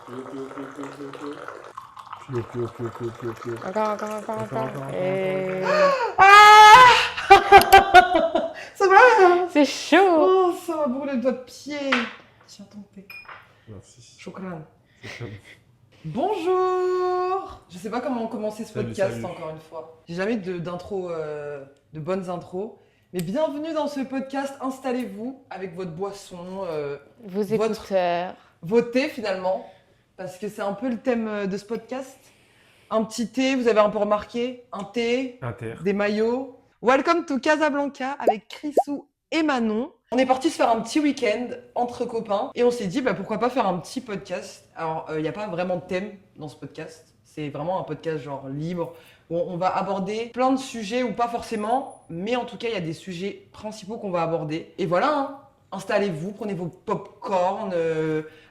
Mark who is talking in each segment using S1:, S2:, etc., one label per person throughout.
S1: Encore. Et...
S2: Ça va?
S1: C'est chaud.
S2: Oh, ça m'a brûlé le doigt de pied. Tiens ton thé.
S3: Merci.
S2: Chocolat.
S3: C'est comme...
S2: Bonjour. Je sais pas comment commencer ce
S3: Salut,
S2: podcast
S3: salut.
S2: encore une fois. J'ai jamais d'intro, de bonnes intros. Mais bienvenue dans ce podcast. Installez-vous avec votre boisson,
S1: Vos
S2: Votre-
S1: écouteurs.
S2: vos thés finalement, parce que c'est un peu le thème de ce podcast. Un petit thé, vous avez un peu remarqué, un thé,
S3: Inter.
S2: des maillots. Welcome to Casablanca avec Chrisou et Manon. On est parti se faire un petit week-end entre copains et on s'est dit pourquoi pas faire un petit podcast. Alors il n'y a pas vraiment de thème dans ce podcast, c'est vraiment un podcast genre libre où on va aborder plein de sujets ou pas forcément, mais en tout cas il y a des sujets principaux qu'on va aborder. Et voilà, hein. Installez-vous, prenez vos pop-corn,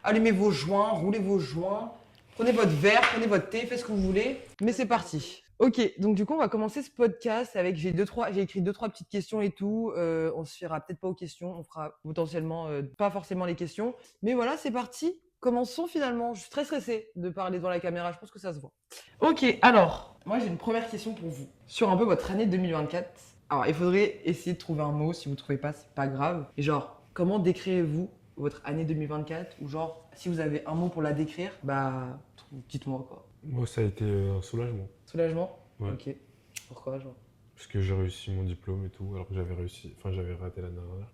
S2: allumez vos joints, roulez vos joints. Prenez votre verre, prenez votre thé, faites ce que vous voulez. Mais c'est parti. Ok, donc du coup, on va commencer ce podcast avec j'ai écrit deux trois petites questions et tout. On se fera peut-être pas aux questions, on fera potentiellement pas forcément les questions. Mais voilà, c'est parti. Commençons finalement. Je suis très stressée de parler devant la caméra. Je pense que ça se voit. Ok, alors moi j'ai une première question pour vous sur un peu votre année 2024. Alors il faudrait essayer de trouver un mot. Si vous trouvez pas, c'est pas grave. Et genre, comment décrivez-vous votre année 2024 ou genre si vous avez un mot pour la décrire, dites-moi quoi.
S3: Moi, ça a été un soulagement.
S2: Soulagement.
S3: Ouais.
S2: Ok. Pourquoi genre?
S3: Parce que j'ai réussi mon diplôme et tout, alors que j'avais raté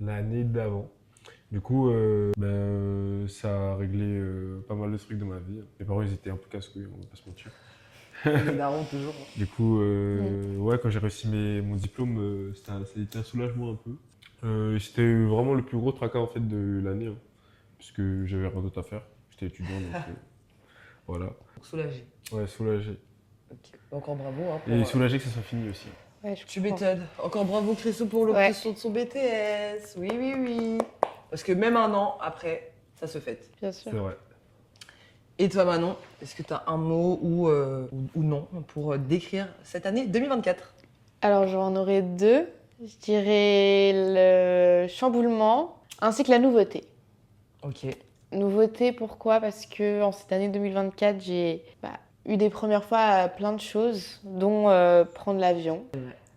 S3: l'année d'avant. Du coup, ça a réglé pas mal de trucs de ma vie. Mes parents, ils étaient un peu casse-couilles, on va pas se mentir.
S2: Les darons toujours.
S3: Du coup, ouais, quand j'ai réussi mon diplôme, ça a été un soulagement un peu. Et c'était vraiment le plus gros tracas en fait de l'année, hein, parce que j'avais rien d'autre à faire. J'étais étudiant, donc voilà.
S2: Soulagé.
S3: Ouais, soulagé.
S2: Ok. Encore bravo. Hein, pour,
S3: Et soulagé que ça soit fini aussi.
S1: Ouais, je
S2: Tu
S1: comprends.
S2: m'étonnes. Encore bravo Christo pour l'obtention de son BTS. Oui, oui, oui. Parce que même un an après, ça se fête.
S1: Bien sûr.
S3: C'est vrai.
S2: Et toi Manon, est-ce que tu as un mot ou non pour décrire cette année 2024?
S1: Alors j'en aurais deux. Je dirais le chamboulement ainsi que la nouveauté.
S2: Ok.
S1: Nouveauté, pourquoi? Parce que en cette année 2024, j'ai eu des premières fois à plein de choses, dont prendre l'avion.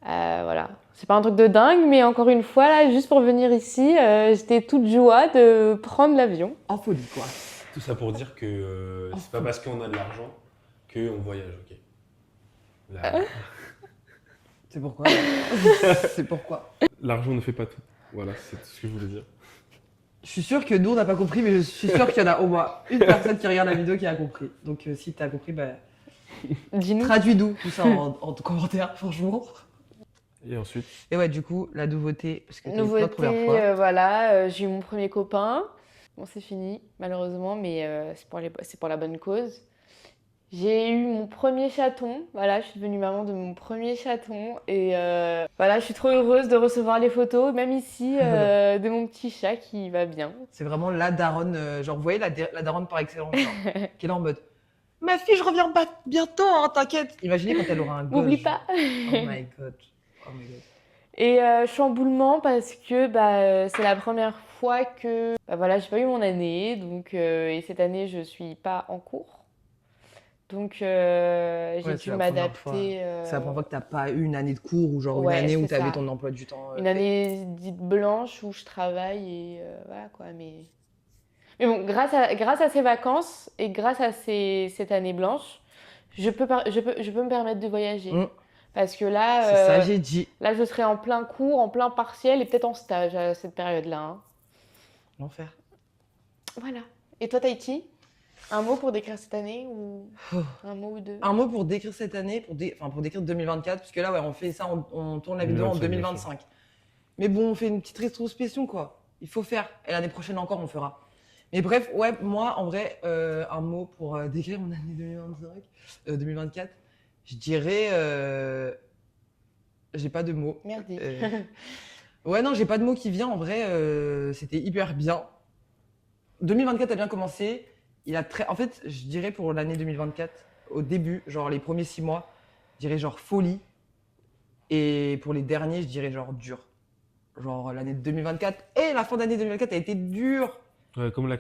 S1: Voilà. C'est pas un truc de dingue, mais encore une fois, là, juste pour venir ici, j'étais toute joie de prendre l'avion.
S2: En folie quoi.
S3: Tout ça pour dire que c'est pas parce qu'on a de l'argent qu'on voyage, ok.
S2: C'est pourquoi. C'est pourquoi.
S3: L'argent ne fait pas tout. Voilà, c'est tout ce que je voulais dire.
S2: Je suis sûre que nous on n'a pas compris, mais je suis sûre qu'il y en a au moins une personne qui regarde la vidéo qui a compris. Donc si tu as compris,
S1: Dis-nous.
S2: traduis-nous tout ça en commentaire, franchement.
S3: Et ensuite,
S2: Et ouais, du coup, la nouveauté, parce que t'as eu plein de
S1: Nouveauté,
S2: premières fois.
S1: voilà, j'ai eu mon premier copain. Bon, c'est fini, malheureusement, mais c'est pour la bonne cause. J'ai eu mon premier chaton, voilà, je suis devenue maman de mon premier chaton et voilà, je suis trop heureuse de recevoir les photos, même ici, de mon petit chat qui va bien.
S2: C'est vraiment la daronne, genre vous voyez la daronne par excellence, genre, qui est là en mode « Ma fille, je reviens bientôt, hein, t'inquiète !» Imaginez quand elle aura un gosse.
S1: M'oublie
S2: genre.
S1: pas.
S2: Oh my god. Oh my god.
S1: Et chamboulement parce que c'est la première fois que voilà, j'ai pas eu mon année, donc et cette année je suis pas en cours. Donc j'ai
S2: Ouais, c'est
S1: dû
S2: la première fois.
S1: m'adapter.
S2: C'est la première fois que t'as pas eu une année de cours ou genre
S1: Ouais,
S2: une année où
S1: c'est
S2: t'avais
S1: ça.
S2: ton emploi du temps.
S1: Une
S2: fait.
S1: année dite blanche où je travaille et voilà quoi. Mais bon, grâce à ces vacances et grâce à cette année blanche, je peux me permettre de voyager.
S2: Mm.
S1: Parce que
S2: C'est
S1: là,
S2: ça, j'ai dit.
S1: là, je serai en plein cours, en plein partiel et peut-être en stage à cette période-là. Hein.
S2: L'enfer.
S1: Voilà. Et toi, Tahiti, un mot pour décrire cette année ou
S2: Oh.
S1: un mot ou deux?
S2: Un mot pour décrire cette année, pour décrire 2024, parce que là, ouais, on fait ça, on tourne la vidéo en 2025. Mais bon, on fait une petite rétrospection, quoi. Il faut faire. Et l'année prochaine encore, on fera. Mais bref, ouais, moi, en vrai, un mot pour décrire mon année 2024, je dirais... j'ai pas de mots.
S1: Merdique.
S2: Ouais, non, j'ai pas de mots qui vient. En vrai, c'était hyper bien. 2024 a bien commencé. En fait, je dirais pour l'année 2024, au début, genre les premiers 6 mois, je dirais genre folie. Et pour les derniers, je dirais genre dur. Genre l'année 2024 et la fin d'année 2024 a été dure.
S3: ouais, comme la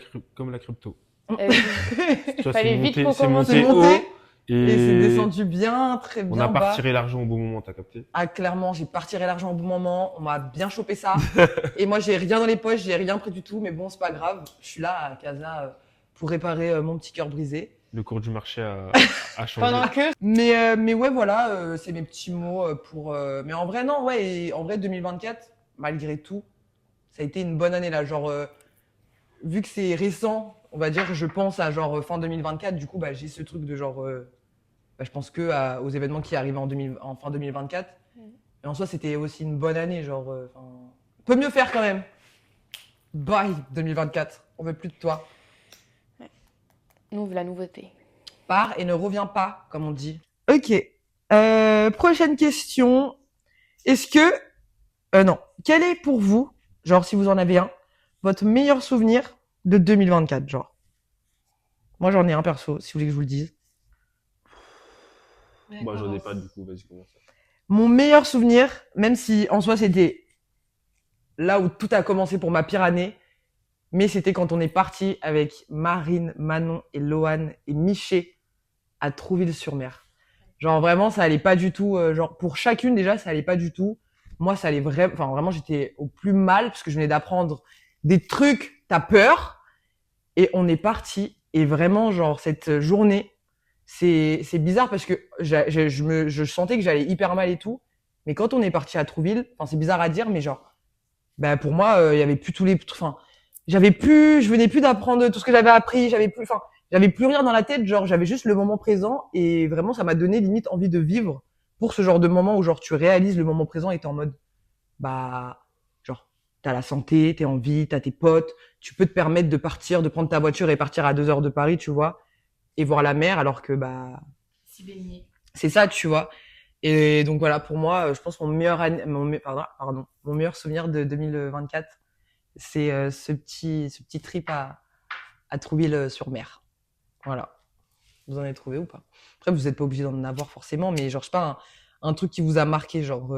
S3: crypto. Tu vois,
S1: Fallait
S3: c'est
S1: vite
S3: monté, c'est
S1: recommencer.
S3: monté
S2: C'est monté,
S3: haut
S2: et c'est
S3: et
S2: descendu bien, très
S3: on
S2: bien
S3: n'a pas
S2: bas.
S3: retiré l'argent au bon moment, t'as capté?
S2: Ah, clairement, j'ai pas retiré l'argent au bon moment, on m'a bien chopé ça. Et moi, j'ai rien dans les poches, j'ai rien pris du tout, mais bon, c'est pas grave. Je suis là à Casa pour réparer mon petit cœur brisé.
S3: Le cours du marché a changé.
S1: Pendant que.
S2: Mais ouais, voilà, c'est mes petits mots pour. Mais en vrai, non, ouais, et en vrai, 2024, malgré tout, ça a été une bonne année là. Genre, vu que c'est récent, on va dire, je pense à genre fin 2024, du coup, bah, j'ai ce truc de genre. Bah, je pense aux événements qui arrivent en fin 2024. Et en soi, c'était aussi une bonne année, genre. On peut mieux faire quand même. Bye 2024, on veut plus de toi.
S1: Nous, la nouveauté.
S2: Pars et ne reviens pas, comme on dit. Ok. Prochaine question. Est-ce que non. Quel est pour vous, genre si vous en avez un, votre meilleur souvenir de 2024, genre? Moi j'en ai un perso, si vous voulez que je vous le dise.
S3: Bah, j'en ai pas du coup, vas-y, commence.
S2: Mon meilleur souvenir, même si en soi c'était là où tout a commencé pour ma pire année, mais c'était quand on est parti avec Marine, Manon et Loane et Miché à Trouville-sur-Mer. Genre vraiment ça allait pas du tout, genre pour chacune déjà ça allait pas du tout. Moi ça allait vraiment, enfin vraiment j'étais au plus mal parce que je venais d'apprendre des trucs, t'as peur. Et on est parti et vraiment genre cette journée, c'est bizarre parce que je sentais que j'allais hyper mal et tout. Mais quand on est parti à Trouville, enfin c'est bizarre à dire, mais genre, bah pour moi il y avait plus tous les, enfin je venais plus d'apprendre tout ce que j'avais appris, j'avais plus rien dans la tête, genre j'avais juste le moment présent et vraiment ça m'a donné limite envie de vivre pour ce genre de moment où genre tu réalises le moment présent et t'es en mode bah genre t'as la santé, t'es en vie, t'as tes potes, tu peux te permettre de partir, de prendre ta voiture et partir à 2 heures de Paris, tu vois, et voir la mer alors que bah
S1: Si baigner.
S2: c'est ça, tu vois. Et donc voilà, pour moi, je pense mon meilleur souvenir de 2024, c'est ce petit trip à Trouville-sur-Mer. Voilà. Vous en avez trouvé ou pas? Après, vous n'êtes pas obligé d'en avoir forcément, mais genre, je sais pas, un truc qui vous a marqué, genre.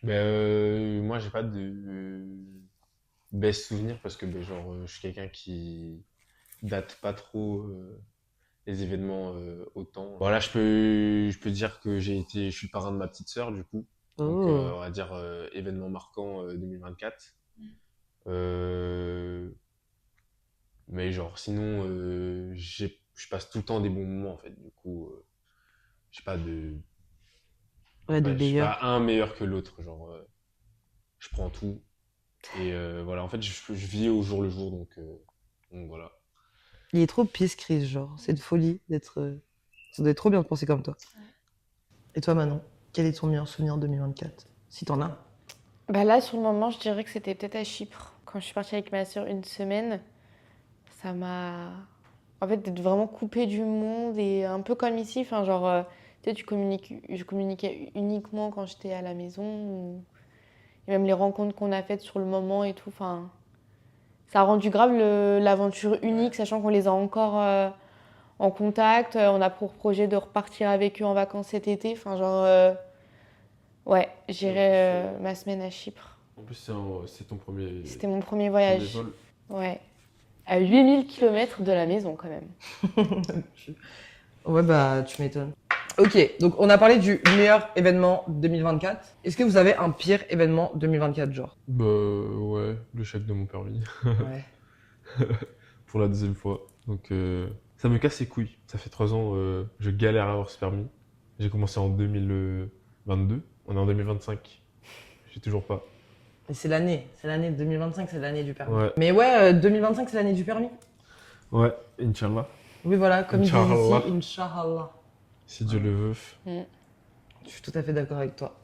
S3: Moi, j'ai pas de best souvenir parce que genre, je suis quelqu'un qui date pas trop les événements autant. Voilà, je peux dire que je suis le parrain de ma petite sœur du coup. Donc,
S2: Oh.
S3: on va dire événement marquant 2024. Euh, mais genre, sinon, je passe tout le temps des bons moments en fait. Du coup, j'ai pas de,
S2: Ouais, de
S3: ouais, je suis
S2: meilleur.
S3: pas un meilleur que l'autre. Genre, je prends tout. Et voilà, en fait, je vis au jour le jour, donc voilà.
S2: Il est trop pisse, Chris, genre. C'est de folie d'être. Ça doit être trop bien de penser comme toi. Et toi, Manon, quel est ton meilleur souvenir de 2024? Si t'en as.
S1: Bah là, sur le moment, je dirais que c'était peut-être à Chypre. Quand je suis partie avec ma soeur une semaine, ça m'a. En fait, d'être vraiment coupée du monde et un peu comme ici. Enfin, genre, tu sais, je communiquais uniquement quand j'étais à la maison. Et même les rencontres qu'on a faites sur le moment et tout. Enfin, ça a rendu grave l'aventure unique, sachant qu'on les a encore en contact. On a pour projet de repartir avec eux en vacances cet été. Enfin, genre, ouais, j'irai ma semaine à Chypre.
S3: En plus, c'est ton premier,
S1: C'était mon premier
S3: premier
S1: voyage.
S3: vol.
S1: Ouais. À 8000 km de la maison, quand même.
S2: Ouais, bah, tu m'étonnes. Ok, donc on a parlé du meilleur événement 2024. Est-ce que vous avez un pire événement 2024, genre?
S3: Bah ouais, le chèque de mon permis
S2: Ouais.
S3: pour la deuxième fois. Donc ça me casse les couilles. Ça fait 3 ans, je galère à avoir ce permis. J'ai commencé en 2022. On est en 2025. J'ai toujours pas.
S2: Mais c'est l'année 2025, c'est l'année du permis.
S3: Ouais.
S2: Mais ouais, 2025, c'est l'année du permis.
S3: Ouais, Inch'Allah.
S2: Oui, voilà, comme ils disent
S3: Inch'Allah.
S2: ici, Inch'Allah.
S3: Si Dieu le veut.
S2: Je suis tout à fait d'accord avec toi.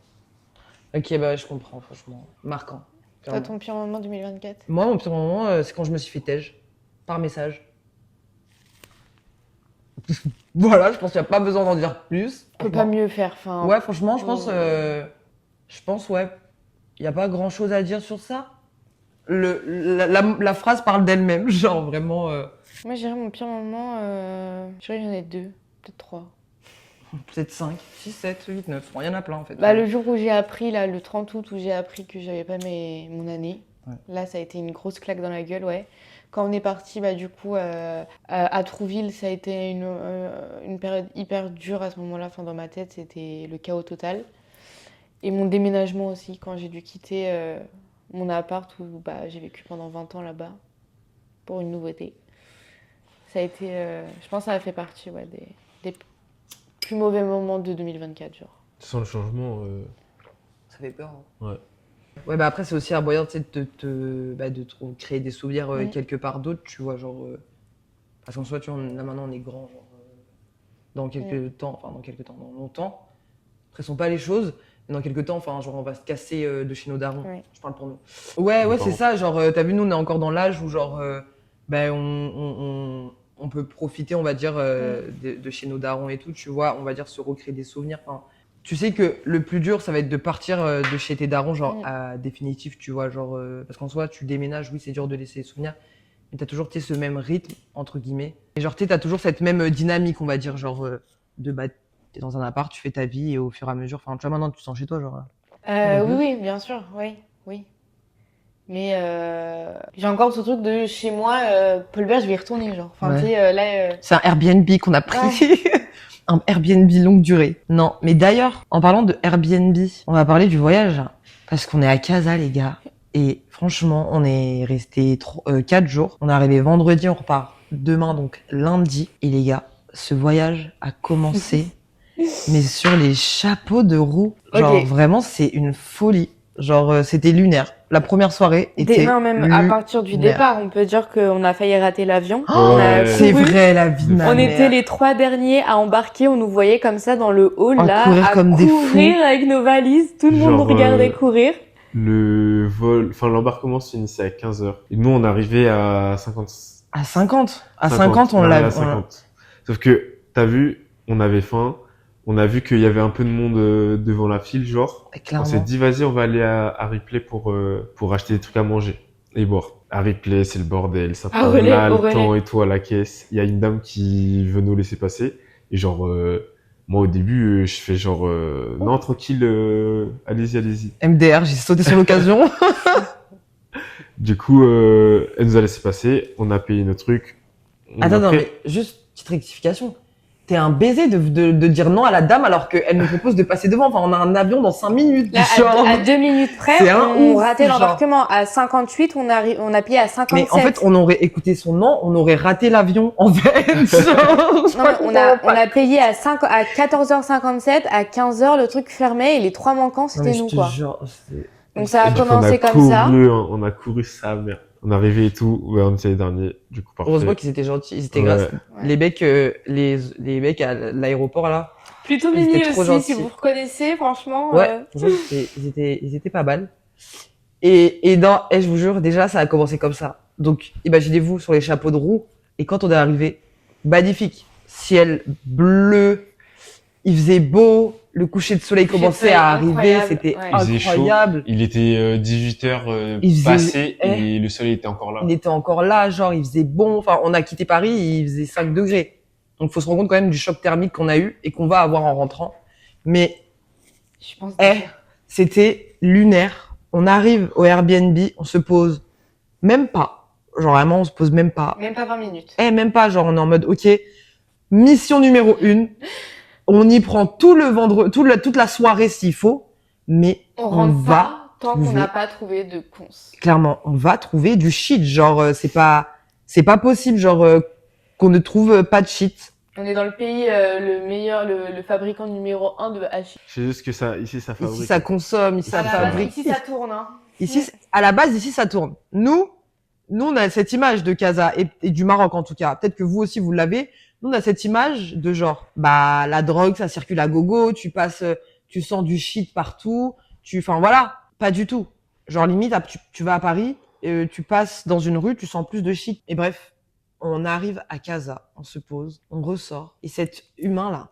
S2: Ok, bah je comprends, franchement. Marquant.
S1: Toi,
S2: clairement.
S1: ton pire moment 2024?
S2: Moi, mon pire moment, c'est quand je me suis fait tège. Par message. Voilà, je pense qu'il n'y a pas besoin d'en dire plus.
S1: On peut pas mieux faire. Enfin,
S2: Ouais, franchement, je
S1: Oh.
S2: pense, ouais, il n'y a pas grand chose à dire sur ça. La phrase parle d'elle-même, genre vraiment,
S1: Moi, je dirais mon pire moment. Je dirais que j'en ai deux, peut-être trois.
S2: peut-être 5, 6, 7, 8, 9. Bon, il y en a plein en fait.
S1: Bah, le jour où j'ai appris, là, le 30 août, où j'ai appris que j'avais pas mon année.
S2: Ouais.
S1: Là, ça a été une grosse claque dans la gueule, ouais. Quand on est parti, du coup, à Trouville, ça a été une période hyper dure à ce moment-là. Enfin, dans ma tête, c'était le chaos total. Et mon déménagement aussi, quand j'ai dû quitter mon appart où j'ai vécu pendant 20 ans là-bas pour une nouveauté. Ça a été, je pense que ça a fait partie des plus mauvais moments de 2024, genre.
S3: Sans le changement,
S2: Ça fait peur.
S3: ouais.
S2: Ouais, après, c'est aussi un moyen, tu sais, de créer des souvenirs quelque part d'autre, tu vois, genre. Parce qu'en soi, tu vois, là maintenant, on est grand, genre. Dans quelques temps, dans longtemps. Pressons pas les choses, mais dans quelques temps, enfin, genre, on va se casser de chez nos darons.
S1: Ouais.
S2: Je parle pour nous. Ouais,
S3: Nos
S2: c'est
S3: parents.
S2: ça, genre, t'as vu, nous, on est encore dans l'âge où, genre, on peut profiter, on va dire, de chez nos darons et tout, tu vois, on va dire, se recréer des souvenirs. Enfin, tu sais que le plus dur, ça va être de partir de chez tes darons, genre, à définitif, tu vois, genre, parce qu'en soi, tu déménages, oui, c'est dur de laisser les souvenirs, mais t'as toujours, tu sais, ce même rythme, entre guillemets. Et genre, tu sais, t'as toujours cette même dynamique, on va dire, genre, t'es dans un appart, tu fais ta vie, et au fur et à mesure, enfin, tu vois, maintenant, tu te sens chez toi, genre.
S1: Oui, bien sûr, oui. Mais j'ai encore ce truc de chez moi, Paul Bert, je vais y retourner, genre. Enfin,
S2: Ouais.
S1: tu sais, là.
S2: C'est un Airbnb qu'on a pris. Un Airbnb longue durée. Non, mais d'ailleurs, en parlant de Airbnb, on va parler du voyage. Parce qu'on est à Casa, les gars. Et franchement, on est resté 4 jours. On est arrivé vendredi, on repart demain, donc lundi. Et les gars, ce voyage a commencé, mais sur les chapeaux de roue. Genre,
S1: Ok.
S2: vraiment, c'est une folie. Genre, c'était lunaire. La première soirée était
S1: Non, même à partir du
S2: lunaire.
S1: départ, on peut dire qu'on a failli rater l'avion.
S2: Oh,
S1: On a
S2: c'est
S1: couru.
S2: vrai, la vie de ma
S1: On
S2: mère.
S1: était les 3 derniers à embarquer, on nous voyait comme ça dans le hall,
S2: À
S1: là,
S2: courir
S1: à
S2: comme des
S1: courir
S2: fous.
S1: avec nos valises. Tout le monde nous
S3: Genre,
S1: regardait courir.
S3: L'embarquement se finissait à 15h. Et nous, on arrivait à 50.
S2: À 50. À 50, on l'a.
S3: À 50. Sauf que, t'as vu, on avait faim. On a vu qu'il y avait un peu de monde devant la file, genre. On s'est
S2: Clairement.
S3: dit, vas-y, on va aller à Ripley pour acheter des trucs à manger et boire. À Ripley, c'est le bordel. Ça prend
S1: Relais,
S3: là
S1: au
S3: le temps
S1: Relais.
S3: et tout à la caisse. Il y a une dame qui veut nous laisser passer. Et genre, moi, au début, je fais genre, non, tranquille, allez-y, allez-y.
S2: MDR, j'ai sauté sur l'occasion.
S3: Du coup, elle nous a laissé passer. On a payé nos trucs. On
S2: Attends,
S3: a
S2: non,
S3: pris-
S2: mais juste, petite rectification. T'es un baiser de dire non à la dame alors qu'elle nous propose de passer devant. Enfin, on a un avion dans 5 minutes.
S1: Là,
S2: genre.
S1: à 2 minutes près,
S2: C'est un
S1: on
S2: ouf,
S1: ratait
S2: genre.
S1: l'embarquement. À 58, on a payé à 57.
S2: Mais en fait, on aurait écouté son nom, on aurait raté l'avion, en fait. Genre,
S1: Non, mais on a payé à 14h57, à 15h, le truc fermait et les 3 manquants, c'était nous, quoi. Donc ça a
S3: Du coup,
S1: commencé comme ça.
S3: On a couru sa mère. On est arrivé et tout. Ouais, on était les derniers. Du coup, parfait.
S2: Heureusement qu'ils étaient gentils, ils étaient
S3: Ouais.
S2: grâce.
S1: Ouais.
S2: Les mecs à l'aéroport, là.
S1: Plutôt
S2: Ils
S1: mimi
S2: étaient trop
S1: aussi, si
S2: gentils.
S1: vous reconnaissez, franchement.
S2: Ouais, franchement, ils étaient pas mal. Et je vous jure, déjà, ça a commencé comme ça. Donc, imaginez-vous sur les chapeaux de roue. Et quand on est arrivé, magnifique. Ciel bleu, il faisait beau, le coucher de soleil commençait à arriver,
S1: incroyable,
S2: c'était
S1: ouais.
S3: Il faisait chaud.
S2: incroyable.
S3: Il était 18h
S2: Il faisait-
S3: passé
S2: eh.
S3: et le soleil était encore là.
S2: Il était encore là, genre, il faisait bon. Enfin, on a quitté Paris, il faisait 5 degrés. Donc, faut se rendre compte quand même du choc thermique qu'on a eu et qu'on va avoir en rentrant. Mais
S1: Je pense
S2: c'était lunaire. On arrive au Airbnb, on se pose même pas. Genre vraiment, on se pose même pas.
S1: même pas 20 minutes.
S2: Même pas. Genre on est en mode, ok, mission numéro 1. On y prend tout le vendredi, toute la soirée s'il faut. Mais
S1: On
S2: on
S1: rentre
S2: va
S1: pas tant qu'on
S2: trouver.
S1: n'a pas trouvé de cons.
S2: clairement, on va trouver du shit. Genre c'est pas possible. Genre qu'on ne trouve pas de shit.
S1: On est dans le pays le meilleur, le fabricant numéro 1 de hachis.
S3: C'est juste que ici, ça fabrique.
S2: Ici ça consomme, ici ça
S1: À la base,
S2: fabrique.
S1: ici, ça tourne, hein.
S2: Ici, à la base, ici, ça tourne. Nous, on a cette image de Casa et du Maroc, en tout cas. Peut-être que vous aussi, vous l'avez. Nous, on a cette image de genre, la drogue, ça circule à gogo, tu sens du shit partout, enfin, voilà. Pas du tout. Genre, limite, tu vas à Paris, tu passes dans une rue, tu sens plus de shit. Et bref, on arrive à Casa, on se pose, on ressort. Et cet humain-là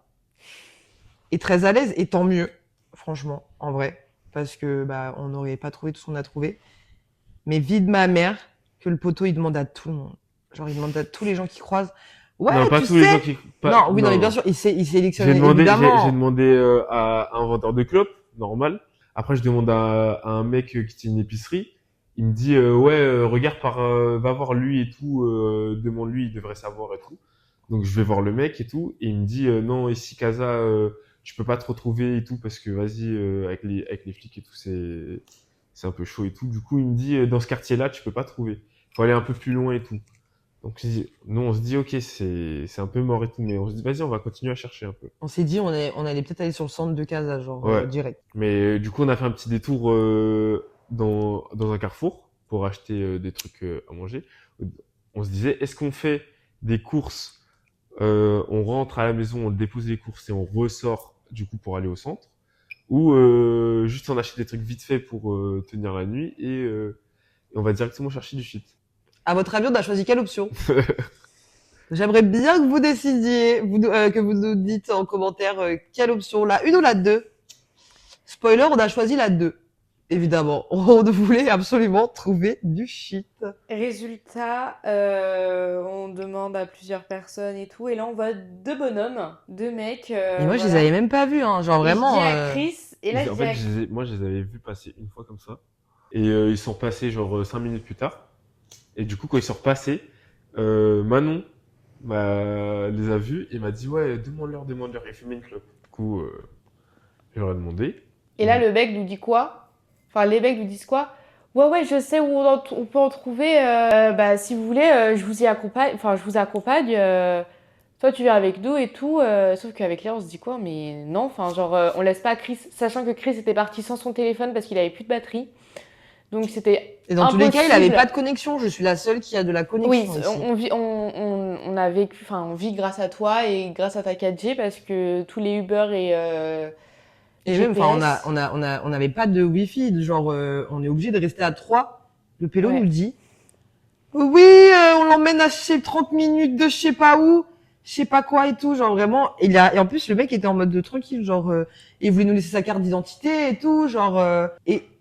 S2: est très à l'aise, et tant mieux, franchement, en vrai. Parce que on n'aurait pas trouvé tout ce qu'on a trouvé. Mais vide ma mère que le poteau il demande à tout le monde. Genre il demande à tous les gens qui croisent. Ouais,
S3: non, pas
S2: tu
S3: tous
S2: sais.
S3: les gens qui.
S2: Non, mais bien sûr, il sélectionne
S3: J'ai demandé
S2: évidemment.
S3: à un vendeur de clopes, normal. Après, je demande à un mec qui tient une épicerie. il me dit regarde va voir lui et tout, demande-lui, il devrait savoir et tout. Donc je vais voir le mec et tout, et il me dit non, ici Casa, tu peux pas te retrouver et tout parce que vas-y avec les flics et tout, c'est un peu chaud et tout. Du coup il me dit dans ce quartier-là tu peux pas trouver, faut aller un peu plus loin et tout. Donc nous on se dit ok c'est un peu mort et tout, mais on se dit vas-y on va continuer à chercher un peu.
S2: On s'est dit, on allait peut-être aller sur le centre de Casa, genre,
S3: Ouais.
S2: direct.
S3: Mais du coup on a fait un petit détour dans un carrefour pour acheter des trucs à manger. On se disait est-ce qu'on fait des courses, on rentre à la maison, on dépose les courses et on ressort du coup pour aller au centre, ou juste on achète des trucs vite fait pour tenir la nuit et on va directement chercher du shit.
S2: À votre avis, on a choisi quelle option? J'aimerais bien que vous décidiez, que vous nous dites en commentaire quelle option, la 1 ou la 2. Spoiler, on a choisi la 2. Évidemment, on voulait absolument trouver du shit.
S1: Résultat, on demande à plusieurs personnes et tout, et là on voit 2 bonhommes, 2 mecs.
S2: Mais moi, je les avais même pas vus, hein, genre
S1: Et
S2: vraiment.
S1: je dis à Chris, et là je
S3: En
S1: dis à
S3: fait moi je les avais vus passer une fois comme ça, et ils sont passés genre 5 minutes plus tard, et du coup quand ils sont repassés, Manon les a vus et m'a dit ouais demande-leur et fumer une clope. Du coup je leur ai demandé.
S1: Et là, le mec nous dit quoi? Enfin, les mecs nous disent quoi? Ouais, je sais où on peut en trouver. Bah, si vous voulez, je vous y accompagne. Enfin, je vous accompagne. Toi, tu viens avec nous et tout. Sauf qu'avec Léa, on se dit quoi? Mais non, enfin, genre, on laisse pas Chris. Sachant que Chris était parti sans son téléphone parce qu'il avait plus de batterie. Donc, c'était
S2: Et dans tous les cas, il
S1: impossible.
S2: avait pas de connexion. Je suis la seule qui a de la connexion.
S1: Oui,
S2: ici.
S1: on a vécu, enfin, on vit grâce à toi et grâce à ta 4G parce que tous les Uber
S2: Et même, enfin,
S1: GPS.
S2: on n'avait pas de wifi, genre, on est obligé de rester à 3. Le pélo
S1: Ouais.
S2: nous dit, oui, on l'emmène à 30 minutes de je sais pas où, je sais pas quoi et tout, genre vraiment. Et en plus, le mec était en mode de tranquille, genre, il voulait nous laisser sa carte d'identité et tout, genre,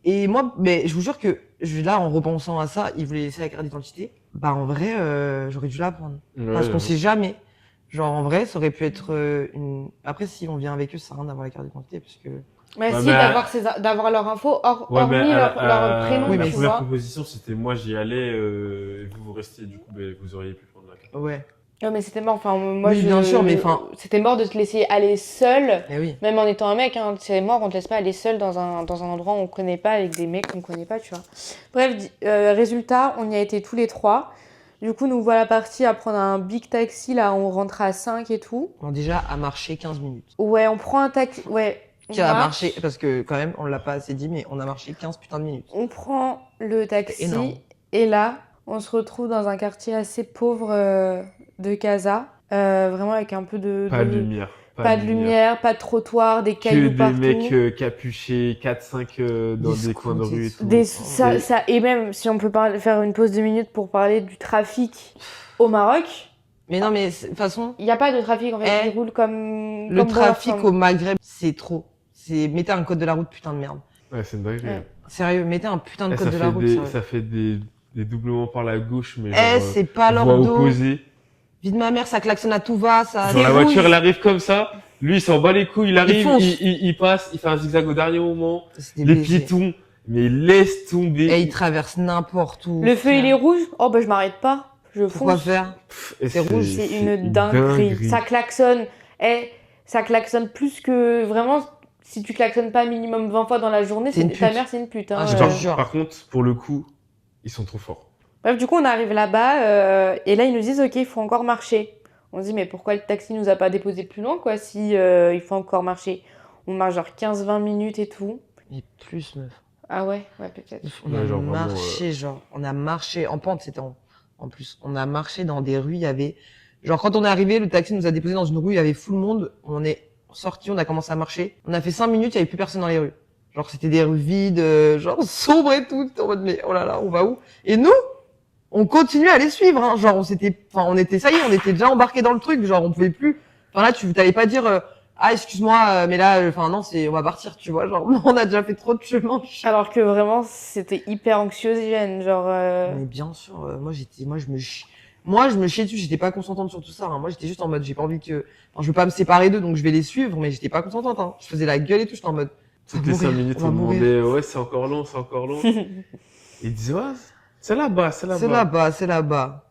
S2: et moi, mais je vous jure que, là, en repensant à ça, il voulait laisser la carte d'identité. Bah, en vrai, j'aurais dû la prendre. Parce qu'on sait jamais. Genre, en vrai, ça aurait pu être une... Après, si on vient avec eux, ça sert à rien d'avoir la carte d'identité, parce que...
S1: Mais
S3: Ouais,
S1: si,
S3: mais
S1: d'avoir leur info,
S3: Ouais,
S1: hormis
S3: mais
S1: leur prénom,
S2: Oui,
S3: la
S2: mais
S1: tu
S3: première
S1: vois.
S3: proposition, c'était moi j'y allais et vous restiez, du coup, vous auriez pu prendre la carte.
S2: Ouais.
S1: Ouais, mais c'était mort. Enfin, moi,
S2: Oui, bien sûr, mais enfin-
S1: C'était mort de te laisser aller seul,
S2: Mais oui.
S1: même en étant un mec. Hein, c'est mort, on te laisse pas aller seul dans un endroit où on connaît pas, avec des mecs qu'on connaît pas, tu vois. Bref, résultat, on y a été tous les 3. Du coup, nous voilà partis à prendre un big taxi, là, on rentre à 5 et tout.
S2: Bon, déjà, à marcher 15 minutes.
S1: Ouais, on prend un taxi. Ouais. on
S2: Qui a
S1: marche.
S2: marché, parce que quand même, on l'a pas assez dit, mais on a marché 15 putains de minutes.
S1: On prend le
S2: C'est
S1: taxi
S2: énorme.
S1: et là, on se retrouve dans un quartier assez pauvre de Casa. Vraiment avec un peu de...
S3: Pas de lumière.
S1: Pas de lumière, pas de trottoir, des
S3: Que
S1: cailloux
S3: des
S1: partout.
S3: mecs capuchés, 4-5 dans
S2: Des
S3: des coins de
S2: scouts et
S3: rue et
S2: tout.
S3: tout.
S1: Des- ça, et même, si on peut faire une pause de minutes pour parler du trafic au Maroc,
S2: Mais non, mais de toute façon,
S1: il n'y a pas de trafic en fait,
S2: Eh,
S1: il roule comme...
S2: le
S1: comme
S2: trafic
S1: bon
S2: au Maghreb, c'est trop. Mettez un code de la route, putain de merde.
S3: Ouais, c'est une dinguerie.
S1: Ouais.
S3: hein.
S2: Sérieux, mettez un putain de
S3: Eh,
S2: code de la route. sérieux.
S3: ça fait des doublements par la gauche, mais
S2: C'est pas leur
S3: voie
S2: dos.
S3: opposée.
S2: Vie de ma mère, ça klaxonne à tout va, ça.
S3: Genre la
S1: rouge.
S3: voiture, elle arrive comme ça. Lui, il s'en bat les couilles, il arrive,
S2: fonce.
S3: il passe, il fait un zigzag au dernier moment.
S2: C'est des
S3: Les
S2: BG.
S3: piétons, mais il laisse tomber.
S2: Et il traverse n'importe où.
S1: Le feu il est rouge, oh bah je m'arrête pas, je
S2: Pourquoi
S1: fonce.
S2: faire?
S3: Et
S2: c'est rouge,
S1: C'est une dinguerie. Ça klaxonne. Ça klaxonne plus que... Vraiment, si tu klaxonnes pas minimum 20 fois dans la journée,
S2: C'est une
S1: ta
S2: pute.
S1: mère c'est une pute. Hein,
S2: Ah, je
S3: Par,
S2: te jure.
S3: par contre, pour le coup, ils sont trop forts.
S1: Bref, du coup, on arrive là-bas et là, ils nous disent, ok, il faut encore marcher. On se dit, mais pourquoi le taxi nous a pas déposé plus loin, quoi, si il faut encore marcher? On marche genre 15-20 minutes et tout.
S2: Mais plus, meuf.
S1: Ah ouais, peut-être.
S2: On
S3: Ouais,
S2: a
S3: genre vraiment,
S2: marché, genre. On a marché en pente, c'était en plus. On a marché dans des rues, il y avait... Genre, quand on est arrivé, le taxi nous a déposé dans une rue, il y avait full monde. On est sorti, on a commencé à marcher. On a fait 5 minutes, il y avait plus personne dans les rues. Genre, c'était des rues vides, genre sombres et tout. C'était en mode, mais oh là là, on va où? Et nous, on continue à les suivre, hein. Genre, ça y est, on était déjà embarqués dans le truc. Genre, on pouvait plus. Enfin là, tu t'allais pas dire, ah, excuse-moi, mais là, non, on va partir, tu vois. Genre, on a déjà fait trop de chemin.
S1: Alors que vraiment, c'était hyper anxiogène, genre...
S2: Mais bien sûr, moi, je me chiais dessus, j'étais pas consentante sur tout ça, hein. Moi, j'étais juste en mode, j'ai pas envie je veux pas me séparer d'eux, donc je vais les suivre, mais j'étais pas consentante, hein. Je faisais la gueule et tout, j'étais en mode,
S3: Toutes les 5 minutes, on demandait, ouais, c'est encore long, c'est encore long. Et il disait, ouais, c'est là-bas, c'est là-bas.
S2: C'est là-bas, c'est là-bas.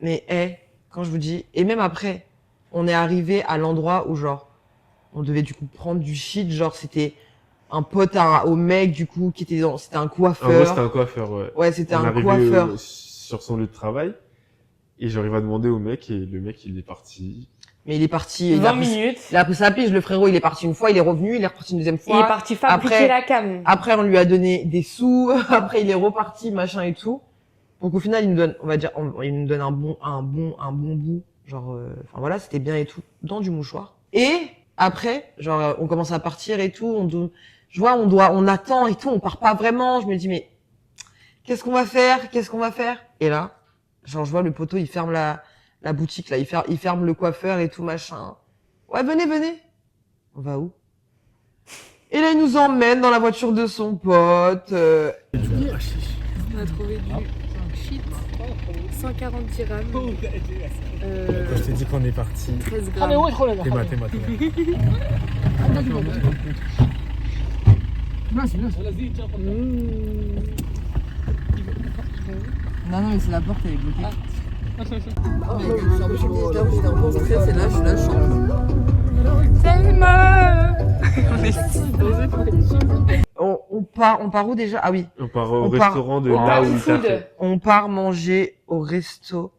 S2: Mais, quand je vous dis, et même après, on est arrivé à l'endroit où, genre, on devait du coup prendre du shit, genre, c'était un pote au mec, du coup, qui était c'était un
S3: En
S2: coiffeur.
S3: vrai, c'était un coiffeur, ouais.
S2: Ouais, c'était
S3: On
S2: un
S3: arrivait
S2: coiffeur.
S3: sur son lieu de travail. Et genre, il va demander au mec, et le mec, il est parti.
S2: Mais il est parti,
S1: 20 minutes.
S2: il a pris sa pige, le frérot, il est parti une fois, il est revenu, il est reparti une deuxième
S1: Il est
S2: fois.
S1: parti fabriquer
S2: Après-
S1: la cam.
S2: Après, on lui a donné des sous, après, il est reparti, machin et tout. Donc, au final, il nous donne, on va dire, il nous donne un bon bout. Genre, enfin voilà, c'était bien et tout, dans du mouchoir. Et après, genre, on commence à partir et tout, on attend et tout, on part pas vraiment. Je me dis, mais, qu'est-ce qu'on va faire? Et là, genre, je vois le poteau, il ferme la boutique, là, il ferme le coiffeur et tout, machin. Ouais, venez. On va où? Et là, il nous emmène dans la voiture de son pote.
S4: On a trouvé du shit, 140 dirhams,
S5: Quand je t'ai dit qu'on est parti,
S4: 13 grammes.
S5: t'es
S2: Non, mais c'est la porte, elle est bloquée. C'est là, je suis là, je chante. On part où déjà? Ah oui.
S3: On part au
S2: On part-
S3: restaurant de
S2: on
S3: là
S2: part
S3: où
S1: au
S3: il t'a
S1: food.
S3: fait.
S2: On part manger au resto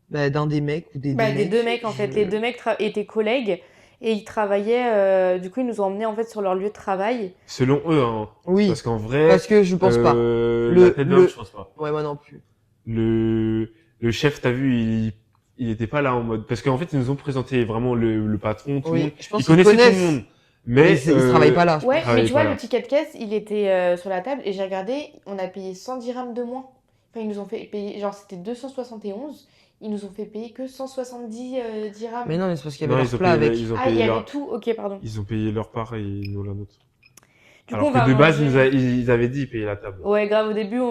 S2: d'un des mecs ou des
S1: Bah, des
S2: mecs.
S1: deux mecs en fait. Les deux mecs étaient collègues et ils travaillaient. Du coup, ils nous ont emmenés en fait sur leur lieu de travail.
S3: Selon eux, hein.
S2: Oui,
S3: Parce qu'en vrai,
S2: parce que je pense pas.
S3: la tête d'homme, je pense pas.
S2: Ouais, moi non plus.
S3: Le chef, t'as vu, il était pas là en mode, parce qu'en fait, ils nous ont présenté vraiment le patron, tout le monde.
S2: Oui, je pense
S3: Ils
S2: qu'ils
S3: connaissaient tout
S2: connaissent.
S3: le monde.
S2: Mais
S3: Mais,
S2: ils travaillent pas là.
S1: Ouais,
S3: travaillait
S1: mais tu
S3: pas
S1: vois,
S3: là.
S1: le ticket de caisse, il était sur la table et j'ai regardé, on a payé 100 dirhams de moins. Enfin, ils nous ont fait payer, genre c'était 271, ils nous ont fait payer que 170 dirhams.
S2: Mais non, mais c'est parce qu'il y avait
S3: Non,
S2: leur plat avec.
S3: ils ont
S1: Ah, il y
S3: payé
S1: avait
S3: leur,
S1: tout, ok, pardon.
S3: ils ont payé leur part et nous la nôtre.
S1: Du coup,
S3: Alors
S1: on va
S3: que de base,
S1: manger.
S3: ils avaient dit, ils payaient la table.
S1: Ouais, grave, au début,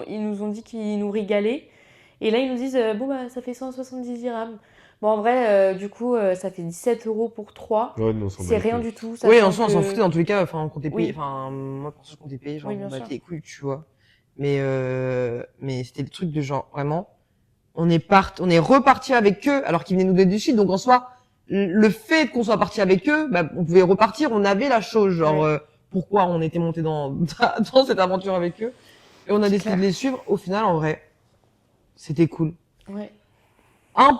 S1: ils nous ont dit qu'ils nous régalaient. Et là, ils nous disent, bon, bah, ça fait 170 dirhams. Bon, en vrai, du coup, ça fait 17 € pour 3.
S3: Ouais, non, on s'en
S1: C'est
S3: bat les
S1: rien
S3: couilles.
S1: du tout.
S2: Oui,
S1: sachant
S2: en soi, on s'en
S1: que-
S2: foutait dans tous les cas. Enfin, on comptait payer.
S1: Oui.
S2: Enfin, moi, pour ça, je comptais payer. Genre,
S1: Oui,
S2: on
S1: bien
S2: bat
S1: sûr.
S2: les couilles, tu vois. Mais c'était le truc de genre, vraiment, on est reparti avec eux, alors qu'ils venaient nous donner du shit. Donc, en soi, le fait qu'on soit parti avec eux, bah, on pouvait repartir, on avait la chose. Genre,
S1: Ouais.
S2: pourquoi on était monté dans, dans cette aventure avec eux. Et on a
S1: C'est
S2: décidé
S1: clair.
S2: de les suivre. Au final, en vrai, c'était cool.
S1: Ouais.
S2: Un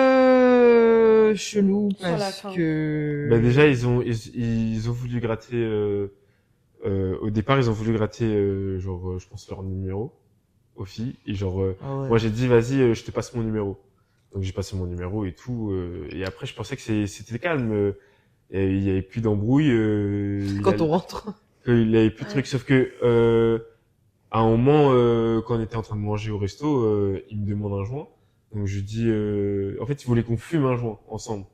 S2: peu chelou
S1: Sur la
S2: parce
S1: fin.
S2: que
S3: Bah, déjà, ils ont voulu gratter, au départ, ils ont voulu gratter, je pense leur numéro aux filles. Et genre,
S2: Ah ouais.
S3: moi, j'ai dit, vas-y, je te passe mon numéro. Donc, j'ai passé mon numéro et tout. Et après, je pensais que c'était calme. Et il y avait plus d'embrouille.
S2: Quand on rentre.
S3: Il y avait plus de
S1: Ouais.
S3: trucs. Sauf que, à un moment, quand on était en train de manger au resto, il me demande un joint. Donc, je lui dis, en fait, il voulait qu'on fume un joint ensemble.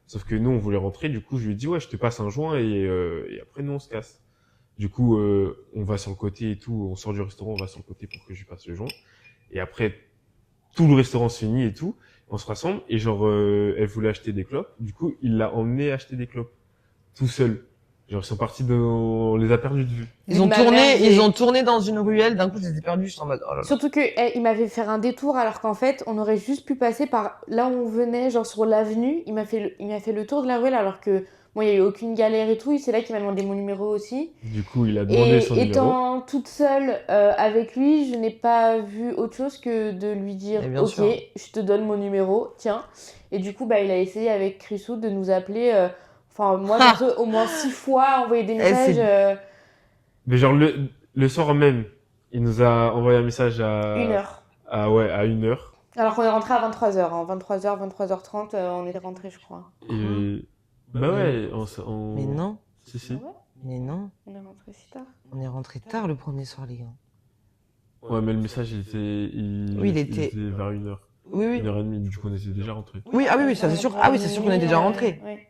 S3: Sauf que nous, on voulait rentrer. Du coup, je lui ai dit, ouais, je te passe un joint et après, nous, on se casse. Du coup, on va sur le côté et tout. On sort du restaurant, on va sur le côté pour que je lui passe le joint. Et après, tout le restaurant se finit et tout. On se rassemble et genre, elle voulait acheter des clopes. Du coup, il l'a emmené acheter des clopes. Tout seul. Genre, ils sont partis on les a perdus de vue.
S2: Ils ont
S1: Ma
S2: tourné,
S1: mère, j'ai-
S2: ils ont tourné dans une ruelle. D'un coup, je les ai perdus. Je suis en mode, oh là là.
S1: Surtout que il m'avait fait un détour alors qu'en fait on aurait juste pu passer par là où on venait, genre sur l'avenue. Il m'a fait le tour de la ruelle alors que moi il n'y a eu aucune galère et tout. C'est là qu'il m'a demandé mon numéro aussi.
S3: Du coup, il a demandé son
S1: Et
S3: numéro.
S1: étant toute seule avec lui, je n'ai pas vu autre chose que de lui dire
S2: Mais bien
S1: ok,
S2: sûr.
S1: je te donne mon numéro, tiens. Et du coup bah il a essayé avec Chrisou de nous appeler. Enfin moi
S2: Ah.
S1: perso, au moins 6 fois envoyer des
S2: Eh,
S1: messages.
S2: c'est-
S3: Mais genre, le soir même, il nous a envoyé un message à
S1: 1 heure.
S3: à 1 heure.
S1: Alors qu'on est rentré à 23h, hein. 23h, 23h30, on est rentré, je crois.
S3: Et, bah ouais,
S2: Mais non,
S3: Si, si.
S1: Ouais,
S2: mais non.
S1: on est rentré si tard.
S2: On est rentré tard le premier soir, les gars.
S3: Ouais, mais le message,
S2: Oui, il était-
S3: vers 1 heure.
S2: Oui, oui.
S3: 1 heure et demie, du coup, on était déjà rentrés.
S2: Oui, ah oui, oui, ça c'est sûr. Ah oui, c'est sûr qu'on est déjà rentré.
S1: Ouais.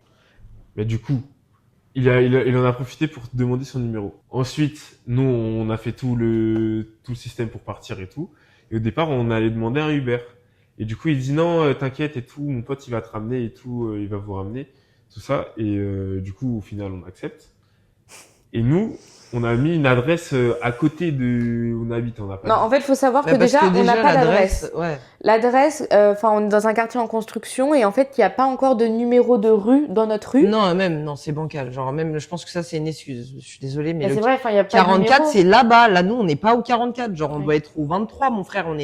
S3: Mais du coup, il en a profité pour demander son numéro. Ensuite, nous, on a fait tout le système pour partir et tout. Et au départ, on allait demander un Uber. Et du coup, il dit non, t'inquiète et tout, mon pote, il va te ramener et tout, il va vous ramener, tout ça. Et du coup, au final, on accepte. Et nous, on a mis une adresse à côté de où on habite. On n'a pas
S1: Non,
S3: dit.
S1: en fait, il faut savoir que
S2: Parce
S1: déjà, on n'a pas d'adresse.
S2: Ouais.
S1: L'adresse, enfin, on est dans un quartier en construction et en fait, il n'y a pas encore de numéro de rue dans notre rue.
S2: Non, non, c'est bancal. Genre, même, je pense que ça, c'est une excuse. Je suis désolée, mais
S1: Mais
S2: le
S1: c'est vrai, enfin, il n'y a pas de
S2: 44,
S1: numéro.
S2: c'est là-bas. Là, nous, on n'est pas au 44. Genre, on
S1: Ouais.
S2: doit être au 23, mon frère. On